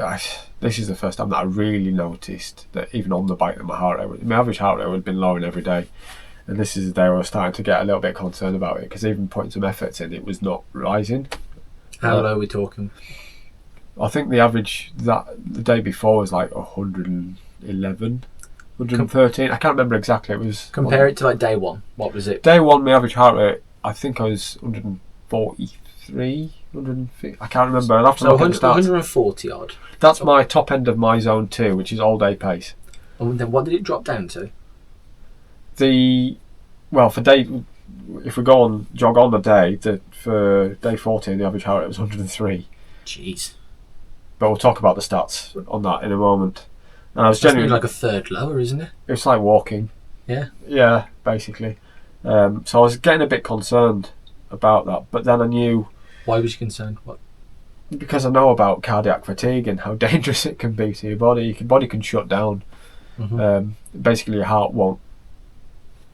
this is the first time that I really noticed that even on the bike, that my average heart rate would have been lowering every day. And this is the day where I was starting to get a little bit concerned about it, because even putting some efforts in, it was not rising. How low are we talking? I think the average the day before was like 111, 113. I can't remember exactly. It was compare it to like day one. What was it? Day one, my average heart rate, I think I was 143, 150. I can't remember. I'll have to look at the stats. 140 odd. That's my top end of my zone 2, which is all day pace. And then what did it drop down to? For day, if we jog on the day, for day 14, the average heart rate was 103. Jeez. But we'll talk about the stats on that in a moment. And I was genuinely like a third lower, isn't it? It's like walking. Yeah. Yeah, basically. So I was getting a bit concerned about that, but then I knew. Why was you concerned? What? Because I know about cardiac fatigue and how dangerous it can be to your body. Your body can shut down. Mm-hmm. Basically, your heart won't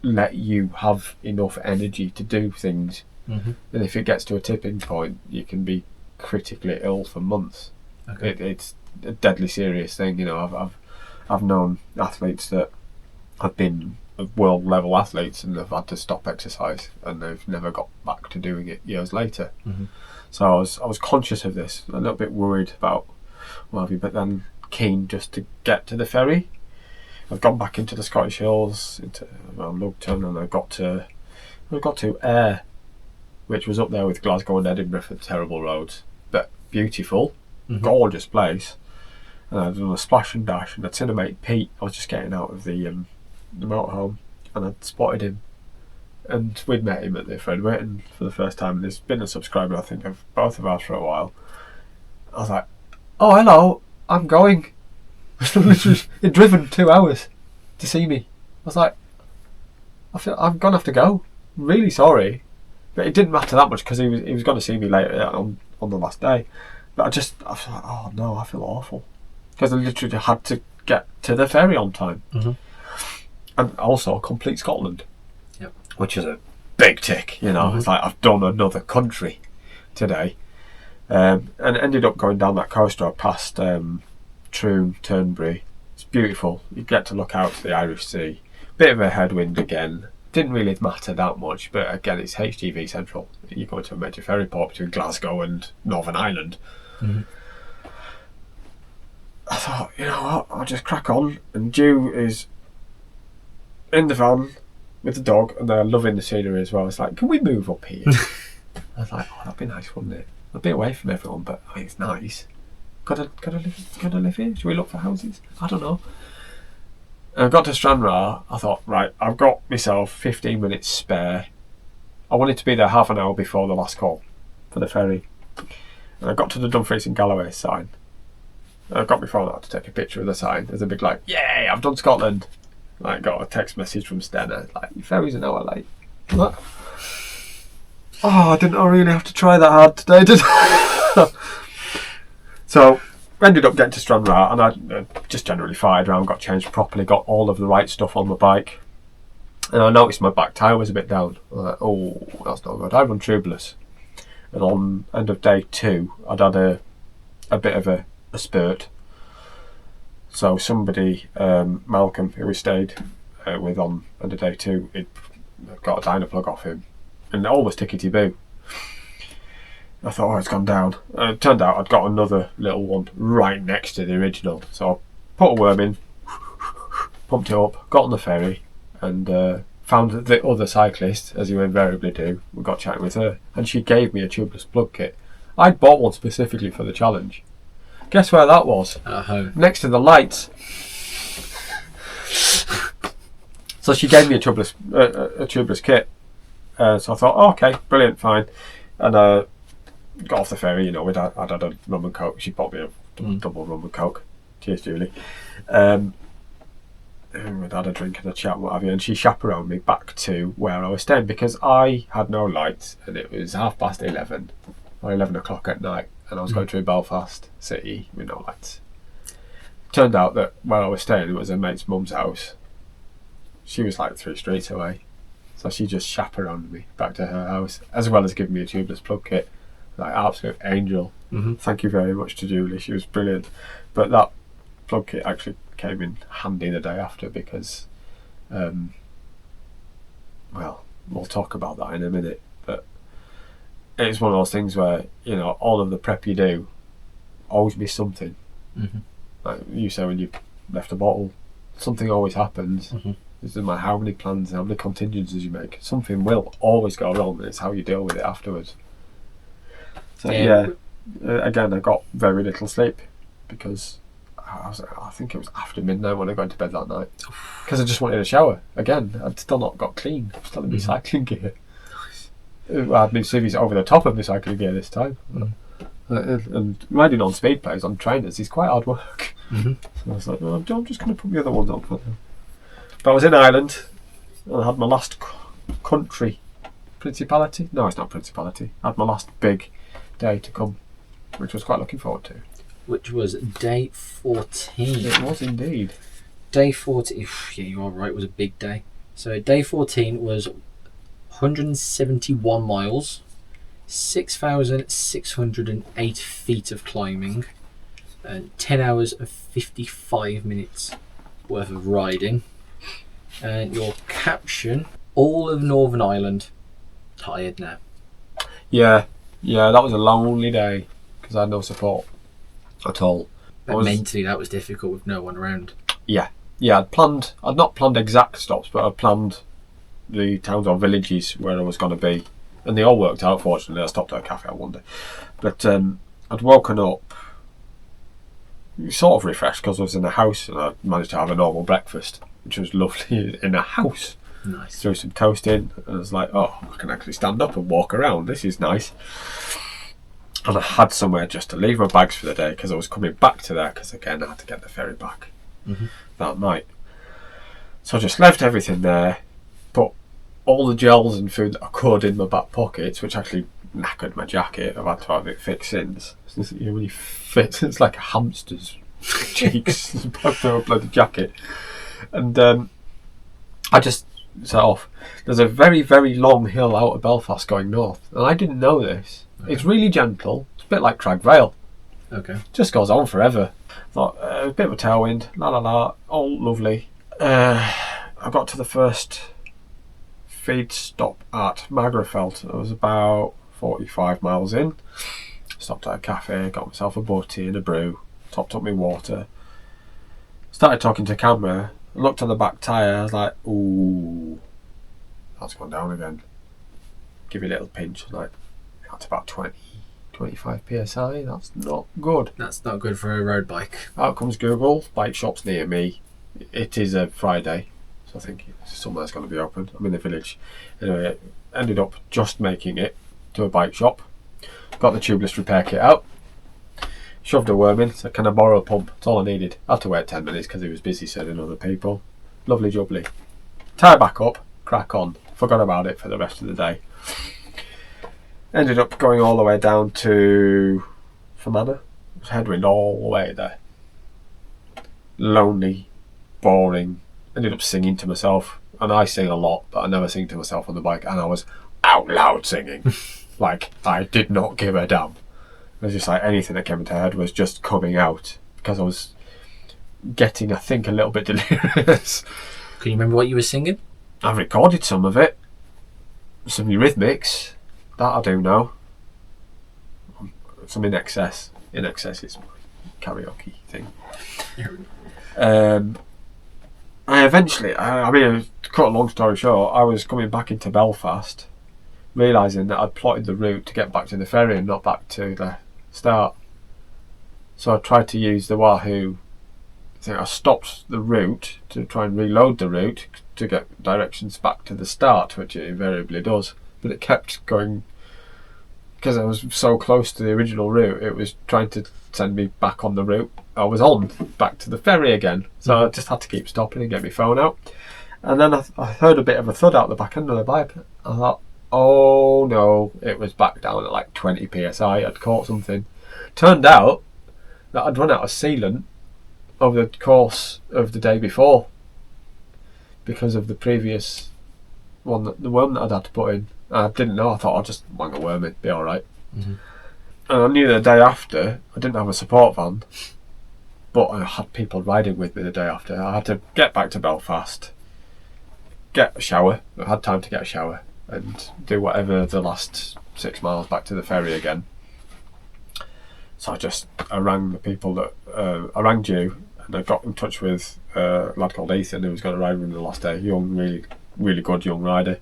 let you have enough energy to do things. Mm-hmm. And if it gets to a tipping point, you can be critically ill for months. Okay. It's a deadly serious thing. You know, I've known athletes that have been world level athletes and have had to stop exercise, and they've never got back to doing it years later. Mm-hmm. So I was conscious of this, a little bit worried about what have you, but then keen just to get to the ferry. I've gone back into the Scottish Hills, into Lugton, and I got to Ayr, which was up there with Glasgow and Edinburgh for terrible roads, but beautiful, gorgeous place. And I'd done a splash and dash, and I'd seen a mate Pete. I was just getting out of the motorhome, and I'd spotted him, and we'd met him at the Fred Witten for the first time. And he's been a subscriber, I think, of both of ours for a while. I was like, "Oh, hello, I'm going." He'd driven 2 hours to see me. I was like, I'm gonna have to go. I'm really sorry, but it didn't matter that much because he was going to see me later on on the last day. But I was like, oh no, I feel awful. Because I literally had to get to the ferry on time. Mm-hmm. And also complete Scotland. Yep. Which is a big tick, you know. Mm-hmm. It's like I've done another country today. And ended up going down that coast road past Troon, Turnberry. It's beautiful. You get to look out to the Irish Sea. Bit of a headwind again. Didn't really matter that much, but again, it's HGV Central. You go to a major ferry port between Glasgow and Northern Ireland. Mm-hmm. I thought, you know what, I'll just crack on. And Jew is in the van with the dog, and they're loving the scenery as well. It's like, can we move up here? I was like, oh, that'd be nice, wouldn't it? A bit away from everyone, but I mean, it's nice. Gotta live here? Should we look for houses? I don't know. And I got to Stranraer. I thought, right, I've got myself 15 minutes spare. I wanted to be there half an hour before the last call for the ferry. And I got to the Dumfries and Galloway sign. And I got my phone out to take a picture of the sign. There's a big like, yay, I've done Scotland. And I got a text message from Stenna, like, your ferry's an hour late. What? Oh, I didn't really have to try that hard today, did I? So, ended up getting to Stranraer, and I just generally fired around, got changed properly, got all of the right stuff on the bike. And I noticed my back tyre was a bit down. I was like, oh, that's not good. I run tubeless. And on end of day 2, I'd had a bit of a spurt. So somebody, Malcolm, who we stayed with on end of day 2, he'd got a dyno plug off him. And all was tickety-boo. I thought, oh, it's gone down. It turned out I'd got another little one right next to the original. So I put a worm in, pumped it up, got on the ferry, and found the other cyclist, as you invariably do. We got chatting with her, and she gave me a tubeless plug kit. I'd bought one specifically for the challenge. Guess where that was? At home. Next to the lights. So she gave me a tubeless kit. So I thought, oh, okay, brilliant, fine. And got off the ferry, you know, I'd had a rum and coke. She bought me a double rum and coke. Cheers, Julie. And we'd had a drink and a chat and what have you, and she chaperoned me back to where I was staying because I had no lights and it was 11:30 or 11 o'clock at night, and I was going through Belfast City with no lights. Turned out that where I was staying, it was a mate's mum's house. She was like 3 streets away. So she just chaperoned me back to her house, as well as giving me a tubeless plug kit. Like, absolute angel. Mm-hmm. Thank you very much to Julie, she was brilliant. But that plug kit actually came in handy the day after because, well, we'll talk about that in a minute. But it's one of those things where, you know, all of the prep you do always miss something. Mm-hmm. Like you say, when you've left a bottle, something always happens. Mm-hmm. It doesn't matter how many plans, how many contingencies you make, something will always go wrong, and it's how you deal with it afterwards. So again, I got very little sleep because I think it was after midnight when I got into bed that night because I just wanted a shower. Again, I'd still not got clean. I'm still in my cycling gear. I had my civvies over the top of my cycling gear this time. And riding on speed plays on trainers is quite hard work. Mm-hmm. So I was like, well, I'm just going to put the other ones on for now. But I was in Ireland, and I had my last country principality. No, it's not principality. I had my last big day to come, which I was quite looking forward to. Which was day 14. It was indeed. Day 14, yeah, you are right, it was a big day. So day 14 was 171 miles, 6,608 feet of climbing, and 10 hours and 55 minutes worth of riding. And your caption, all of Northern Ireland tired now. Yeah, that was a lonely day because I had no support at all. But mentally that was difficult with no one around. Yeah, I'd not planned exact stops, but I'd planned the towns or villages where I was going to be, and they all worked out. Fortunately, I stopped at a cafe on one day, but I'd woken up sort of refreshed because I was in a house and I managed to have a normal breakfast, which was lovely in a house. Nice. Threw some toast in, and I was like, oh, I can actually stand up and walk around. This is nice. And I had somewhere just to leave my bags for the day because I was coming back to there because, again, I had to get the ferry back that night. So I just left everything there, put all the gels and food that I could in my back pockets, which actually knackered my jacket. I've had to have it fixed since. When you fit, it's like a hamster's cheeks. It's through a bloody jacket. And I just set off. There's a very, very long hill out of Belfast going north, and I didn't know this. Okay. It's really gentle. It's a bit like Crag Vale. Okay. Just goes on forever. Thought a bit of a tailwind, la la la, all lovely. I got to the first feed stop at Magrafelt. I was about 45 miles in. Stopped at a cafe, got myself a butty and a brew, topped up my water. Started talking to camera. Looked on the back tyre. I was like, ooh, that's gone down again. Give you a little pinch. Like, that's about 25 psi. That's not good. That's not good for a road bike. Out comes Google. Bike shops near me. It is a Friday, so I think somewhere's going to be open. I'm in the village. Anyway, ended up just making it to a bike shop. Got the tubeless repair kit out. Shoved a worm in. So can I borrow a pump? That's all I needed. I had to wait 10 minutes because he was busy sending other people. Lovely jubbly. Tie back up. Crack on. Forgot about it for the rest of the day. Ended up going all the way down to Fermanagh. It was headwind all the way there. Lonely, boring. Ended up singing to myself, and I sing a lot, but I never sing to myself on the bike, and I was out loud singing. Like, I did not give a damn. It was just like anything that came into my head was just coming out, because I was getting, I think, a little bit delirious. Can you remember what you were singing? I've recorded some of it. Some Eurythmics. That I do know. Some In Excess. In Excess is my karaoke thing. I eventually, to cut a long story short, I was coming back into Belfast, realising that I'd plotted the route to get back to the ferry and not back to the start. So I tried to use the Wahoo. I stopped the route to try and reload the route to get directions back to the start, which it invariably does. But it kept going, because I was so close to the original route, it was trying to send me back on the route I was on, back to the ferry again. So I just had to keep stopping and get my phone out. And then I heard a bit of a thud out the back end of the bike. I thought, oh no, it was back down at like 20 psi. I'd caught something. Turned out that I'd run out of sealant over the course of the day before, because of the previous one, the worm that I'd had to put in. I didn't know. I thought I'd just wang a worm in, be alright. Mm-hmm. And I knew the day after I didn't have a support van, but I had people riding with me the day after. I had to get back to Belfast, get a shower. I had time to get a shower and do whatever the last 6 miles back to the ferry again. So I rang the people that I rang you, and I got in touch with a lad called Ethan who was going to ride with me the last day. Young, really, really good young rider.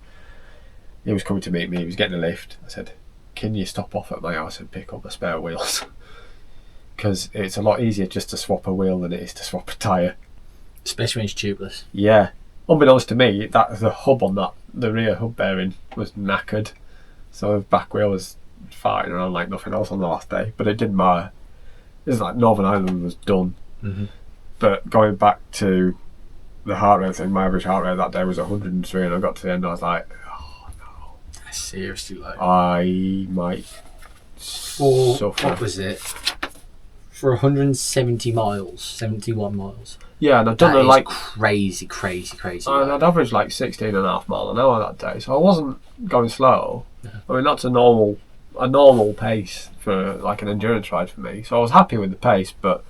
He was coming to meet me. He was getting a lift. I said, can you stop off at my house and pick up the spare wheels? Because it's a lot easier just to swap a wheel than it is to swap a tyre. Especially when it's tubeless. Yeah. Unbeknownst to me, that the hub on that, the rear hub bearing, was knackered. So the back wheel was farting around like nothing else on the last day. But it didn't matter. It was like Northern Ireland was done. Mm-hmm. But going back to the heart rate thing, my average heart rate that day was 103, and I got to the end and I was like, seriously, like, I might suffer. What was it? For 170 miles, 71 miles. Yeah, and I'd done that it like crazy. And I'd averaged like 16.5 miles an hour that day, so I wasn't going slow. Yeah. I mean, that's a normal pace for like an endurance ride for me. So I was happy with the pace, but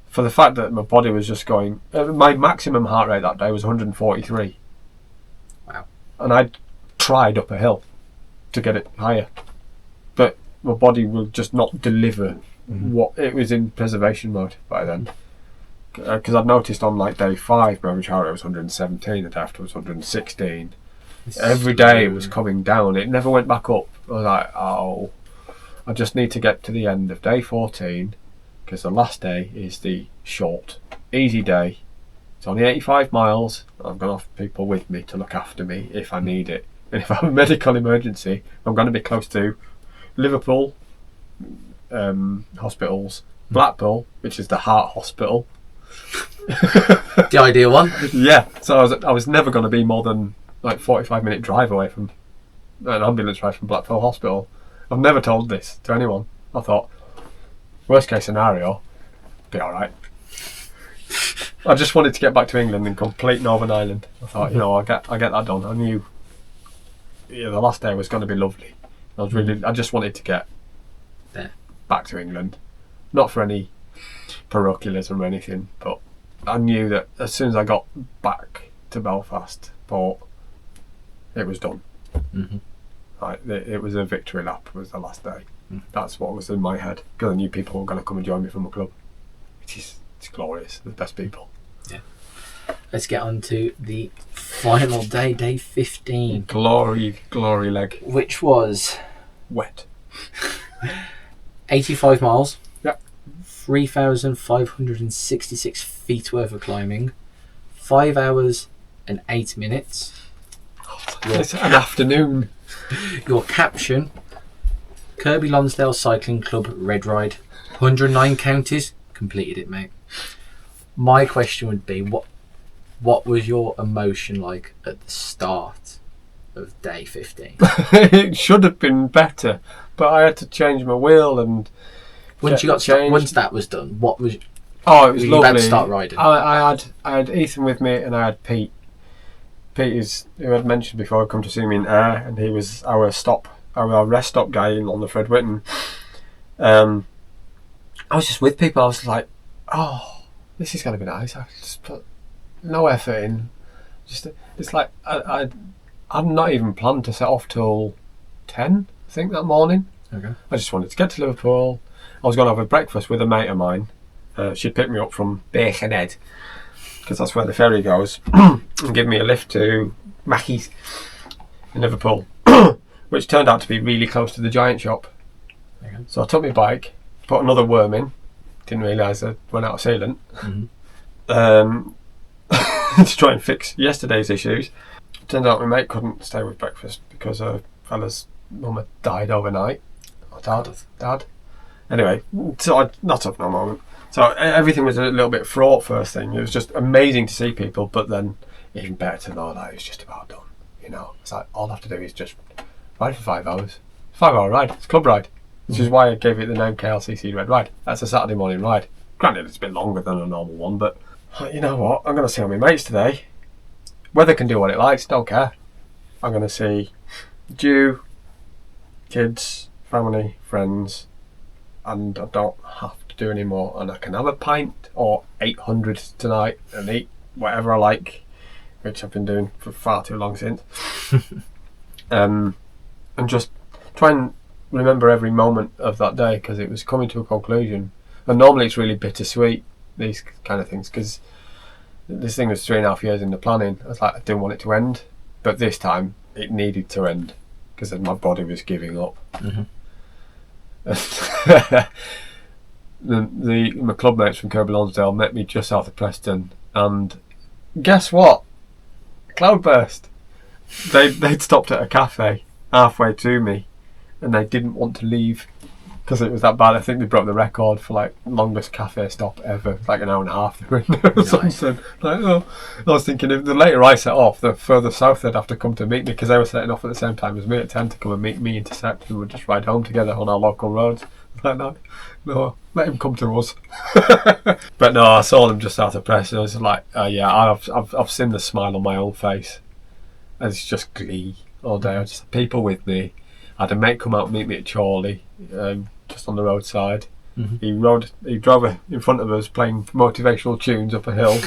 for the fact that my body was just going, my maximum heart rate that day was 143. Wow. And I'd tried up a hill to get it higher, but my body will just not deliver. What it was in preservation mode by then, because I'd noticed on like day 5 my average heart rate was 117, the day after was 116. Every day it was coming down, it never went back up. I was like, oh, I just need to get to the end of day 14, because the last day is the short easy day. It's only 85 miles. I've got enough people with me to look after me if I need it. And if I have a medical emergency, I'm going to be close to Liverpool hospitals, Blackpool, which is the heart hospital. The ideal one. Yeah, so I was never going to be more than like 45-minute drive away from an ambulance ride from Blackpool Hospital. I've never told this to anyone. I thought, worst case scenario, be alright. I just wanted to get back to England and complete Northern Ireland. I thought, I'll get that done. I knew the last day was going to be lovely. I just wanted to get back to England. Not for any parochialism or anything, but I knew that as soon as I got back to Belfast Port, it was done. Mm-hmm. It was a victory lap. Was the last day. That's what was in my head, because I knew people were going to come and join me from the club. It's glorious. They're the best people. Yeah. Let's get on to the final day, day 15. Glory leg. Which was Wet. 85 miles. Yep. 3,566 feet worth of climbing. 5 hours and 8 minutes. It's an afternoon. Your caption: Kirby Lonsdale Cycling Club Red Ride. 109 counties. Completed it, mate. My question would be, what was your emotion like at the start of day 15? It should have been better, but I had to change my wheel and Once that was done, what was? Oh, it was were you lovely. about to start riding? I had Ethan with me, and I had Pete. Pete is who I'd mentioned before. Had come to see me in Ayr, and he was our rest stop guy on the Fred Whitten. I was just with people. I was like, oh, this is going to be nice. I just put no effort in. It's like I'd not even planned to set off till 10, I think, that morning. Okay. I just wanted to get to Liverpool. I was going to have a breakfast with a mate of mine. She'd pick me up from Birkenhead, because that's where the ferry goes, and give me a lift to Mackey's in Liverpool, which turned out to be really close to the Giant shop. Okay. So I took my bike, put another worm in, didn't realise I went out of sealant, to try and fix yesterday's issues. Turned out my mate couldn't stay with breakfast because a fella's mum had died overnight. Or dad. Anyway, so not up no moment. So everything was a little bit fraught first thing. It was just amazing to see people, but then even better to know that it was just about done. It's like all I have to do is just ride for 5 hours. 5 hour ride. It's a club ride. Which is why I gave it the name KLCC Red Ride. That's a Saturday morning ride. Granted, it's a bit longer than a normal one, but you know what? I'm going to see all my mates today. Weather can do what it likes, don't care. I'm going to see Jew, kids, family, friends, and I don't have to do any more. And I can have a pint or 800 tonight and eat whatever I like, which I've been doing for far too long since. And just try and remember every moment of that day, because it was coming to a conclusion. And normally it's really bittersweet, these kind of things, because this thing was 3.5 years in the planning. I was like, I didn't want it to end, but this time it needed to end because my body was giving up. My club mates from Kirby Lonsdale met me just south of Preston, and guess what? Cloudburst. They'd stopped at a cafe halfway to me, and they didn't want to leave because it was that bad. I think they broke the record for like longest cafe stop ever, like an hour and a half they were in there or something. Like, oh. I was thinking if the later I set off, the further south they'd have to come to meet me, because they were setting off at the same time as me at 10 to come and meet me, intercept, and we'd just ride home together on our local roads. Like, no, let him come to us. But no, I saw them just south of Preston. I was like, yeah, I've seen the smile on my own face. And it's just glee all day. I just had people with me. I had a mate come out and meet me at Chorley, just on the roadside. He drove in front of us playing motivational tunes up a hill,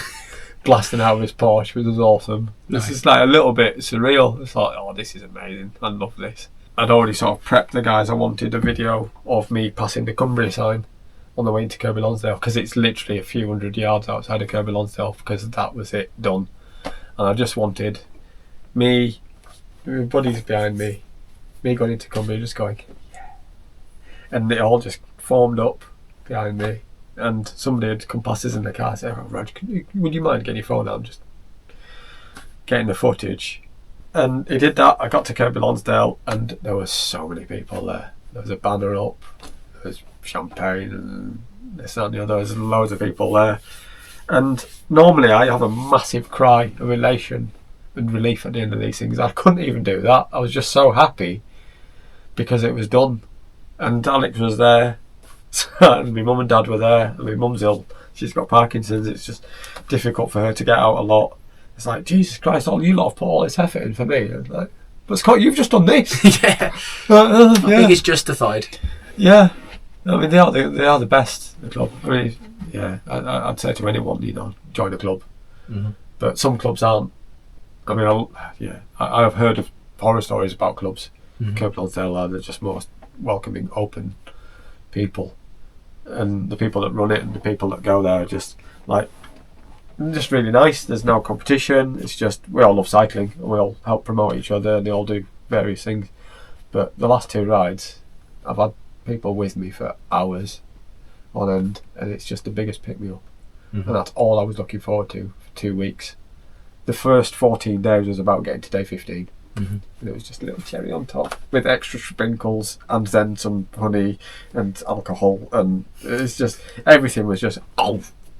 blasting out of his Porsche, which was awesome. This is like a little bit surreal. It's like, oh, this is amazing. I love this. I'd already sort of prepped the guys. I wanted a video of me passing the Cumbria sign on the way into Kirby Lonsdale, because it's literally a few hundred yards outside of Kirby Lonsdale, because that was it, done. And I just wanted me, my buddies behind me going into Cumbria, just going, yeah. And it all just formed up behind me, and somebody had come past us in the car and said, oh, Rog, would you mind getting your phone out and just getting the footage? And he did that. I got to Kirby Lonsdale, and there were so many people there. There was a banner up, there was champagne and this, that and the other. There was loads of people there. And normally I have a massive cry of elation and relief at the end of these things. I couldn't even do that. I was just so happy because it was done. And Alex was there, and my mum and dad were there, and my mum's ill. She's got Parkinson's. It's just difficult for her to get out a lot. It's like, Jesus Christ, all you lot have put all this effort in for me. And like, but Scott, you've just done this. Yeah. Yeah. I think it's justified. Yeah. I mean, they are the best, the club. I mean, yeah, I'd say to anyone, join a club. Mm-hmm. But some clubs aren't. I mean, I've heard of horror stories about clubs. Clubs they're just most welcoming, open people, and the people that run it and the people that go there are just really nice. There's no competition. It's just we all love cycling and we all help promote each other and they all do various things. But the last 2 rides, I've had people with me for hours on end, and it's just the biggest pick me up. And that's all I was looking forward to for 2 weeks. The first 14 days was about getting to day 15. And it was just a little cherry on top with extra sprinkles and then some honey and alcohol, and it's just everything was just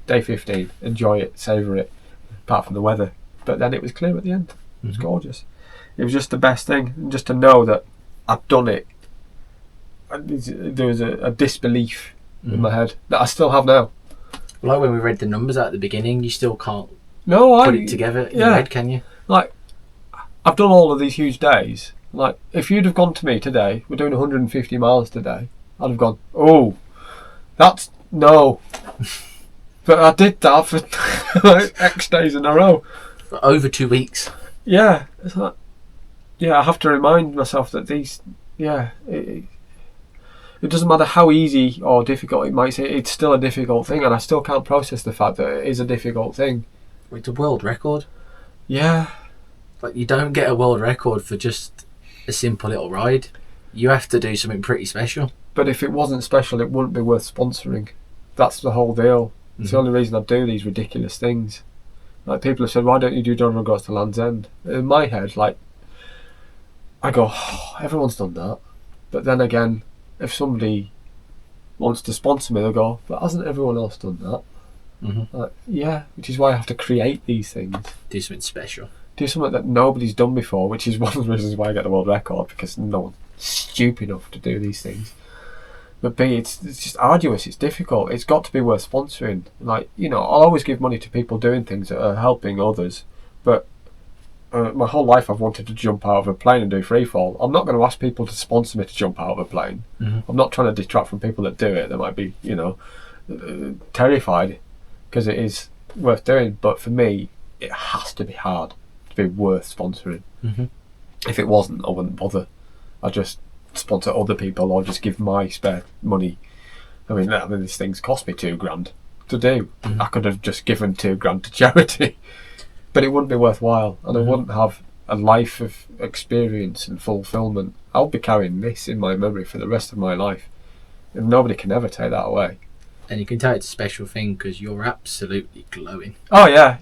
day 15, enjoy it, savour it, apart from the weather. But then it was clear at the end. It was gorgeous. It was just the best thing, and just to know that I'd done it. There was a disbelief in my head that I still have now. Like when we read the numbers out at the beginning, you still can't No, put it together in your head, can you? Like, I've done all of these huge days. Like, if you'd have gone to me today, we're doing 150 miles today, I'd have gone, oh, that's no. But I did that for X days in a row. For over 2 weeks. Yeah, it's like, I have to remind myself that these, it doesn't matter how easy or difficult it might seem, it's still a difficult thing, and I still can't process the fact that it is a difficult thing. It's a world record. Yeah. Like, you don't get a world record for just a simple little ride. You have to do something pretty special. But if it wasn't special, it wouldn't be worth sponsoring. That's the whole deal. It's the only reason I do these ridiculous things. Like, people have said, why don't you do John Goes to Land's End? In my head, like, I go, everyone's done that. But then again, if somebody wants to sponsor me, they'll go, but hasn't everyone else done that? Like, yeah, which is why I have to create these things. Do something special. Do something that nobody's done before, which is one of the reasons why I get the world record, because no one's stupid enough to do these things. But B, it's just arduous, it's difficult, it's got to be worth sponsoring. Like, I'll always give money to people doing things that are helping others, but my whole life I've wanted to jump out of a plane and do free fall. I'm not going to ask people to sponsor me to jump out of a plane. I'm not trying to detract from people that do it. They might be, terrified, because it is worth doing. But for me, it has to be hard to be worth sponsoring. If it wasn't, I wouldn't bother. I'd just sponsor other people or just give my spare money. I mean, this thing's cost me $2,000 to do. I could have just given $2,000 to charity. But it wouldn't be worthwhile, and I wouldn't have a life of experience and fulfilment. I'll be carrying this in my memory for the rest of my life, and nobody can ever take that away. And you can tell it's a special thing because you're absolutely glowing. Oh yeah.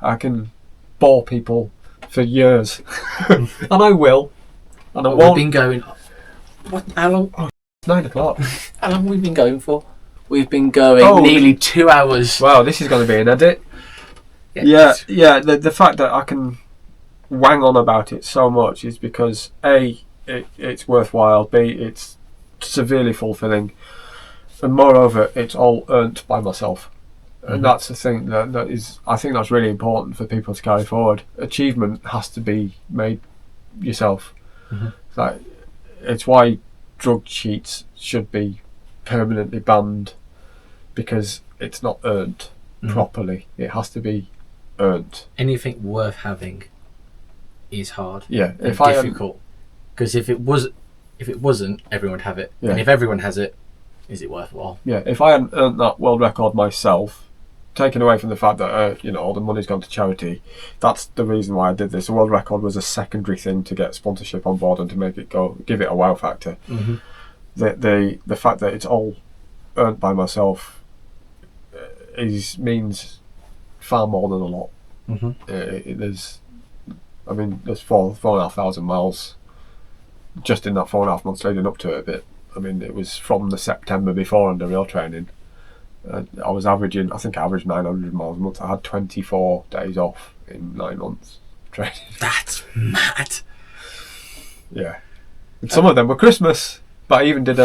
I can bore people for years, and I will. And I won't. We've been going. What? How long? It's 9 o'clock. How long have we been going for? We've been going nearly 2 hours. Wow, this is going to be an edit. Yeah. The fact that I can wang on about it so much is because A, it's worthwhile. B, it's severely fulfilling, and moreover, it's all earned by myself. And that's the thing that is, I think that's really important for people to carry forward. Achievement has to be made yourself. Like, it's why drug cheats should be permanently banned, because it's not earned properly. It has to be earned. Anything worth having is hard. Yeah, and difficult. Because if it wasn't, everyone would have it. Yeah. And if everyone has it, is it worthwhile? Yeah, if I hadn't earned that world record myself, taken away from the fact that all the money's gone to charity, that's the reason why I did this. The world record was a secondary thing to get sponsorship on board and to make it give it a wow factor. The fact that it's all earned by myself means far more than a lot. There's 4,500 miles just in that 4.5 months leading up to it. But I mean, it was from the September before under real training. I was averaging, I think I averaged 900 miles a month. I had 24 days off in 9 months training. That's mad. Yeah. And some of them were Christmas. But I did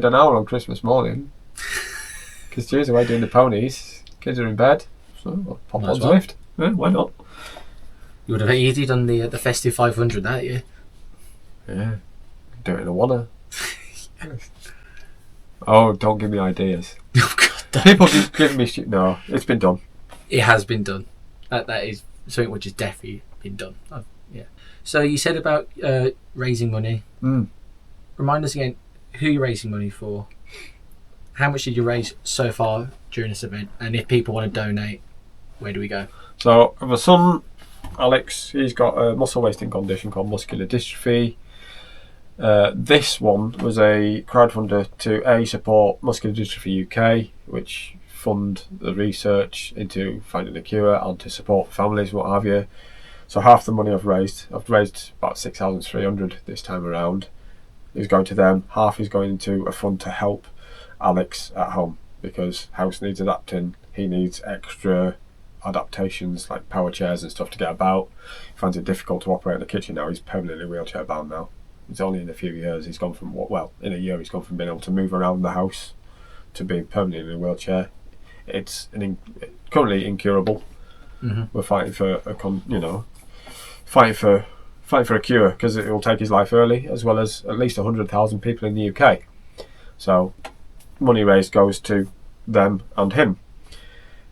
an hour on Christmas morning. Because Stuart's away doing the ponies. Kids are in bed. So I'll pop on Zwift. Yeah, why not? You would have easily done the festive 500 that year. Yeah. Do it in a wanna. Oh, don't give me ideas. Oh, God. People keep giving me shit. No, it's been done. It has been done. That is something which has definitely been done. Yeah. So you said about raising money. Remind us again who you're raising money for. How much did you raise so far during this event? And if people want to donate, where do we go? So my son, Alex, he's got a muscle wasting condition called muscular dystrophy. This one was a crowdfunder to support Muscular Dystrophy UK, which fund the research into finding a cure and to support families, what have you. So half the money I've raised about 6,300 this time around, is going to them. Half is going into a fund to help Alex at home because house needs adapting. He needs extra adaptations like power chairs and stuff to get about. He finds it difficult to operate in the kitchen now. He's permanently wheelchair bound now. It's only in a few years he's gone from in a year he's gone from being able to move around the house to being permanently in a wheelchair. It's currently incurable. We're fighting for a cure because it will take his life early, as well as at least 100,000 people in the UK. So money raised goes to them and him.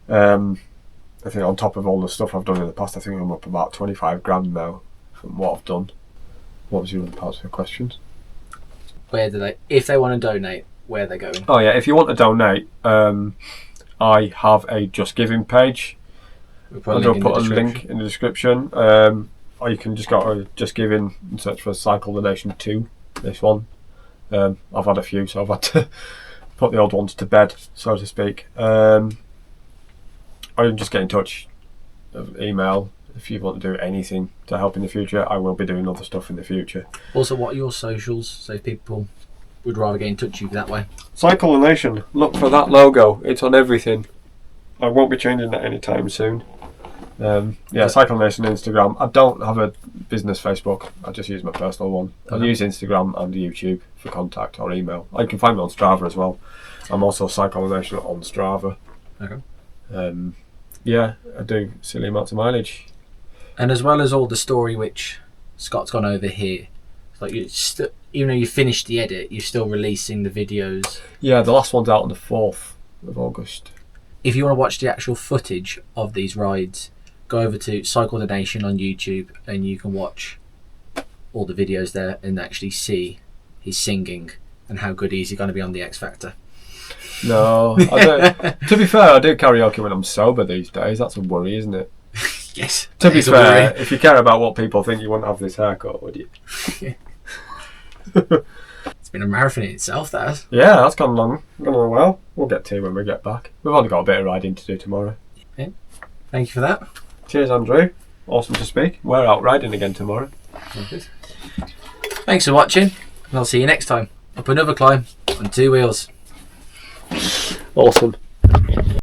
I think on top of all the stuff I've done in the past, I think I'm up about 25 grand now from what I've done. What was your other parts of your questions? Where do they, if they want to donate, where are they going? Oh yeah, if you want to donate, I have a Just Giving page. I'll put a link in the description. Or you can just go to Just Giving and search for Cycle the Nation 2, this one. I've had a few, so I've had to put the old ones to bed, so to speak. Or you can just get in touch, email. If you want to do anything to help in the future, I will be doing other stuff in the future. Also, what are your socials, so if people would rather get in touch with you that way? Cycle the Nation. Look for that logo. It's on everything. I won't be changing that anytime soon. Cycle the Nation Instagram. I don't have a business Facebook. I just use my personal one. I use Instagram and YouTube for contact or email. You can find me on Strava as well. I'm also Cycle the Nation on Strava. Okay. I do silly amounts of mileage. And as well as all the story which Scott's gone over here, it's like even though you finished the edit, you're still releasing the videos. Yeah, the last one's out on the 4th of August. If you want to watch the actual footage of these rides, go over to Cycle the Nation on YouTube and you can watch all the videos there and actually see his singing and how good he's going to be on the X Factor. No, I don't. To be fair, I do karaoke when I'm sober these days. That's a worry, isn't it? Yes. To be fair, if you care about what people think, you wouldn't have this haircut, would you? It's been a marathon in itself, that has. Yeah, that's gone long. Gone on well. We'll get to when we get back. We've only got a bit of riding to do tomorrow. Yeah. Thank you for that. Cheers, Andrew. Awesome to speak. We're out riding again tomorrow. Thanks for watching, and I'll see you next time. Up another climb on 2 wheels. Awesome.